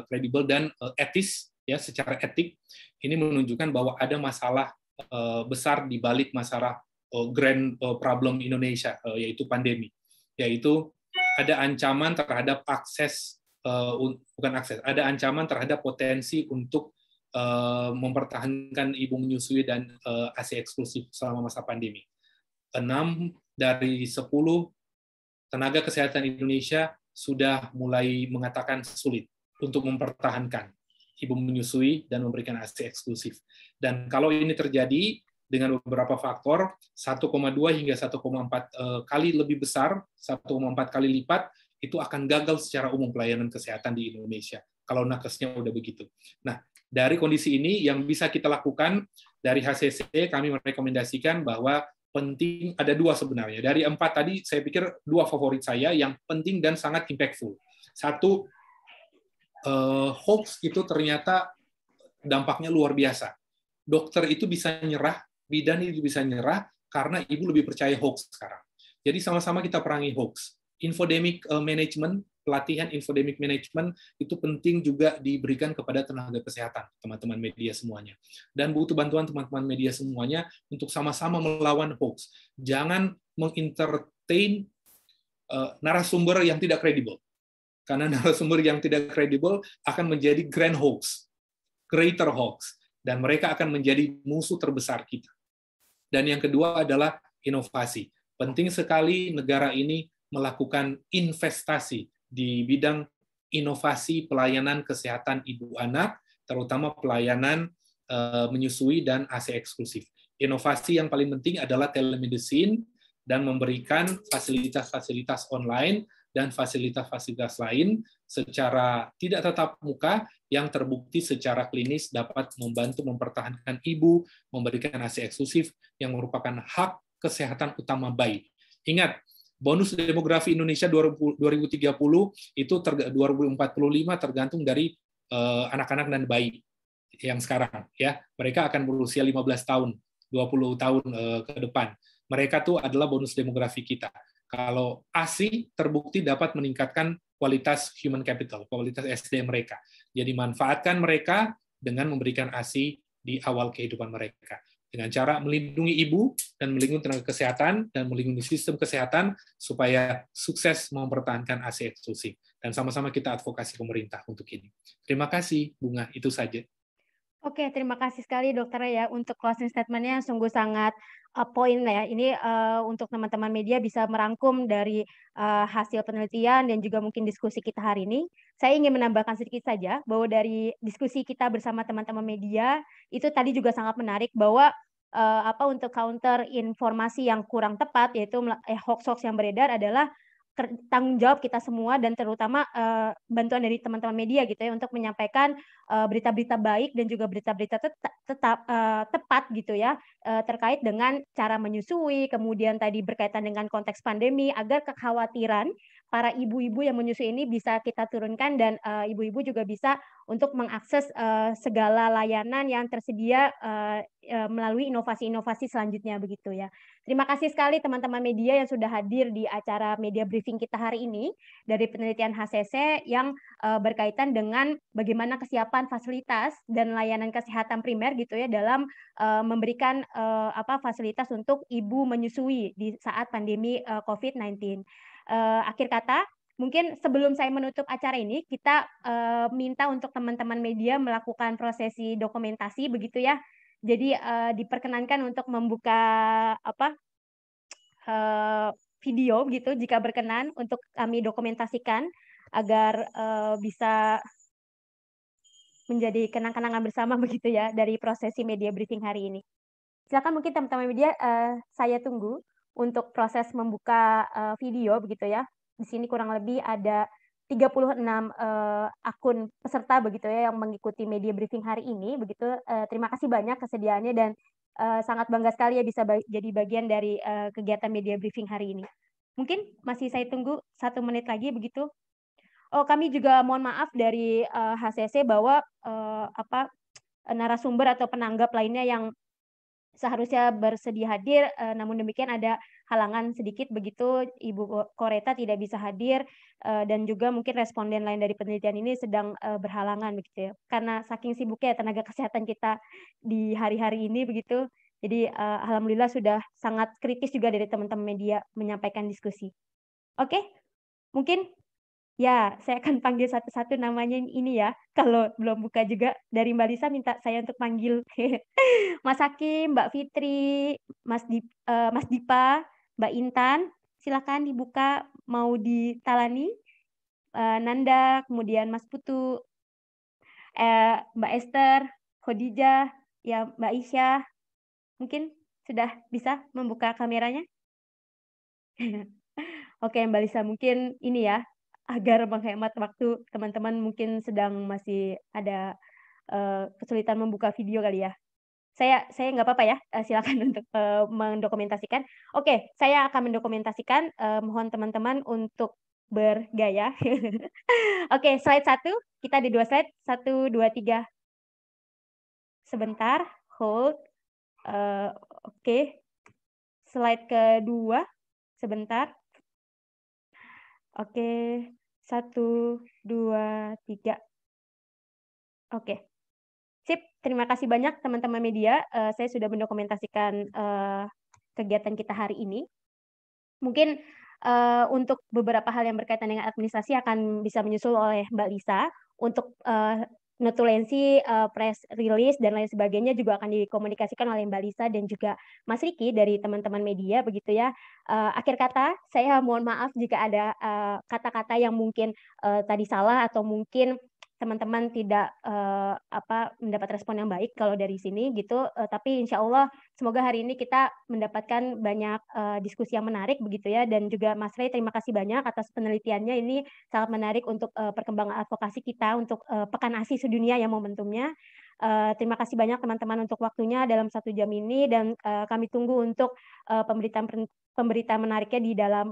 [SPEAKER 2] kredibel dan etis ya, secara etik ini menunjukkan bahwa ada masalah besar di balik masalah grand problem Indonesia, yaitu pandemi, yaitu ada ancaman terhadap ada ancaman terhadap potensi untuk mempertahankan ibu menyusui dan ASI eksklusif selama masa pandemi. 6 dari 10 tenaga kesehatan Indonesia sudah mulai mengatakan sulit untuk mempertahankan ibu menyusui dan memberikan ASI eksklusif. Dan kalau ini terjadi dengan beberapa faktor, 1,2 hingga 1,4 kali lebih besar, 1,4 kali lipat, itu akan gagal secara umum pelayanan kesehatan di Indonesia, kalau nakesnya udah begitu. Nah, dari kondisi ini yang bisa kita lakukan dari HCC, kami merekomendasikan bahwa penting, ada 2 sebenarnya. Dari 4 tadi, saya pikir 2 favorit saya yang penting dan sangat impactful. 1, hoax itu ternyata dampaknya luar biasa. Dokter itu bisa nyerah, bidan itu bisa nyerah, karena ibu lebih percaya hoax sekarang. Jadi sama-sama kita perangi hoax. Infodemic management, pelatihan infodemic management itu penting juga diberikan kepada tenaga kesehatan, teman-teman media semuanya. Dan butuh bantuan teman-teman media semuanya untuk sama-sama melawan hoax. Jangan mengentertain narasumber yang tidak kredibel. Karena narasumber yang tidak kredibel akan menjadi grand hoax, greater hoax, dan mereka akan menjadi musuh terbesar kita. Dan yang kedua adalah inovasi. Penting sekali negara ini melakukan investasi di bidang inovasi pelayanan kesehatan ibu anak, terutama pelayanan menyusui dan ASI eksklusif. Inovasi yang paling penting adalah telemedicine dan memberikan fasilitas-fasilitas online dan fasilitas-fasilitas lain secara tidak tatap muka yang terbukti secara klinis dapat membantu mempertahankan ibu, memberikan ASI eksklusif yang merupakan hak kesehatan utama bayi. Ingat, bonus demografi Indonesia 2030 itu 2045 tergantung dari anak-anak dan bayi yang sekarang ya. Mereka akan berusia 15 tahun, 20 tahun ke depan. Mereka tuh adalah bonus demografi kita. Kalau ASI terbukti dapat meningkatkan kualitas human capital, kualitas SDM mereka. Jadi manfaatkan mereka dengan memberikan ASI di awal kehidupan mereka. Dengan cara melindungi ibu dan melindungi tenaga kesehatan dan melindungi sistem kesehatan supaya sukses mempertahankan ASI eksklusif. Dan sama-sama kita advokasi pemerintah untuk ini. Terima kasih, Bunga. Itu saja.
[SPEAKER 1] Oke, terima kasih sekali dokter ya untuk closing statement-nya, sungguh sangat poin ya. Ini untuk teman-teman media bisa merangkum dari hasil penelitian dan juga mungkin diskusi kita hari ini. Saya ingin menambahkan sedikit saja bahwa dari diskusi kita bersama teman-teman media itu tadi juga sangat menarik bahwa untuk counter informasi yang kurang tepat, yaitu hoax-hoax yang beredar adalah tanggung jawab kita semua dan terutama bantuan dari teman-teman media gitu ya untuk menyampaikan berita-berita baik dan juga berita-berita tepat gitu ya terkait dengan cara menyusui, kemudian tadi berkaitan dengan konteks pandemi agar kekhawatiran para ibu-ibu yang menyusui ini bisa kita turunkan dan ibu-ibu juga bisa untuk mengakses segala layanan yang tersedia melalui inovasi-inovasi selanjutnya begitu ya. Terima kasih sekali teman-teman media yang sudah hadir di acara media briefing kita hari ini dari penelitian HCC yang berkaitan dengan bagaimana kesiapan fasilitas dan layanan kesehatan primer gitu ya dalam memberikan fasilitas untuk ibu menyusui di saat pandemi COVID-19. Akhir kata, mungkin sebelum saya menutup acara ini, kita minta untuk teman-teman media melakukan prosesi dokumentasi begitu ya. Jadi diperkenankan untuk membuka video gitu jika berkenan untuk kami dokumentasikan agar bisa menjadi kenang-kenangan bersama begitu ya dari prosesi media briefing hari ini. Silakan mungkin teman-teman media saya tunggu untuk proses membuka video begitu ya. Di sini kurang lebih ada 36 akun peserta begitu ya yang mengikuti media briefing hari ini begitu. Terima kasih banyak kesediaannya dan sangat bangga sekali ya bisa jadi bagian dari kegiatan media briefing hari ini. Mungkin masih saya tunggu 1 menit lagi begitu. Oh, kami juga mohon maaf dari HCC bahwa narasumber atau penanggap lainnya yang seharusnya bersedia hadir, namun demikian ada halangan sedikit begitu, Ibu Koreta tidak bisa hadir, dan juga mungkin responden lain dari penelitian ini sedang berhalangan begitu ya. Karena saking sibuknya tenaga kesehatan kita di hari-hari ini begitu, jadi alhamdulillah sudah sangat kritis juga dari teman-teman media menyampaikan diskusi. Oke, mungkin ya, saya akan panggil satu-satu namanya ini ya. Kalau belum buka juga dari Mbak Lisa minta saya untuk panggil Mas Hakim, Mbak Fitri, Mas Dipa, Mbak Intan. Silakan dibuka mau ditalani. Nanda, kemudian Mas Putu, Mbak Esther, Khadijah, ya Mbak Isya. Mungkin sudah bisa membuka kameranya? Oke, Mbak Lisa, mungkin ini ya, agar menghemat waktu teman-teman mungkin sedang masih ada kesulitan membuka video kali ya. Saya nggak apa-apa ya, silakan untuk mendokumentasikan. Oke, saya akan mendokumentasikan, mohon teman-teman untuk bergaya. Oke, slide 1, kita ada 2 slide, 1, 2, 3. Sebentar, hold. Oke. Slide kedua, sebentar. Oke, 1, 2, 3. Oke. Sip, terima kasih banyak teman-teman media, saya sudah mendokumentasikan kegiatan kita hari ini. Mungkin untuk beberapa hal yang berkaitan dengan administrasi akan bisa menyusul oleh Mbak Lisa, untuk notulensi, press release dan lain sebagainya juga akan dikomunikasikan oleh Mbak Lisa dan juga Mas Riki dari teman-teman media begitu ya. Akhir kata, saya mohon maaf jika ada kata-kata yang mungkin tadi salah atau mungkin teman-teman tidak mendapat respon yang baik kalau dari sini gitu, tapi insya Allah semoga hari ini kita mendapatkan banyak diskusi yang menarik begitu ya, dan juga Mas Rey terima kasih banyak atas penelitiannya, ini sangat menarik untuk perkembangan advokasi kita untuk Pekan ASI sedunia yang momentumnya. Terima kasih banyak teman-teman untuk waktunya dalam 1 jam ini dan kami tunggu untuk pemberitaan menariknya di dalam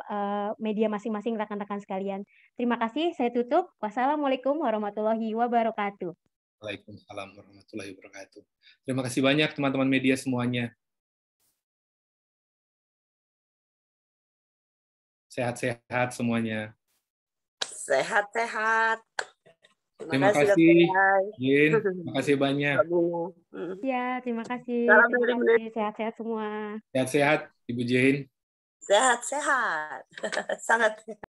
[SPEAKER 1] media masing-masing rekan-rekan sekalian. Terima kasih, saya tutup. Wassalamualaikum warahmatullahi wabarakatuh.
[SPEAKER 2] Waalaikumsalam warahmatullahi wabarakatuh. Terima kasih banyak teman-teman media semuanya. Sehat-sehat semuanya.
[SPEAKER 3] Sehat-sehat.
[SPEAKER 2] Terima kasih, Jin. Terima kasih banyak.
[SPEAKER 1] Ya, terima kasih.
[SPEAKER 3] Salam
[SPEAKER 1] Terima
[SPEAKER 3] dari
[SPEAKER 1] kasih.
[SPEAKER 3] Menit.
[SPEAKER 1] Sehat-sehat semua.
[SPEAKER 2] Sehat-sehat, Ibu Jin.
[SPEAKER 3] Sehat-sehat. Sangat sehat.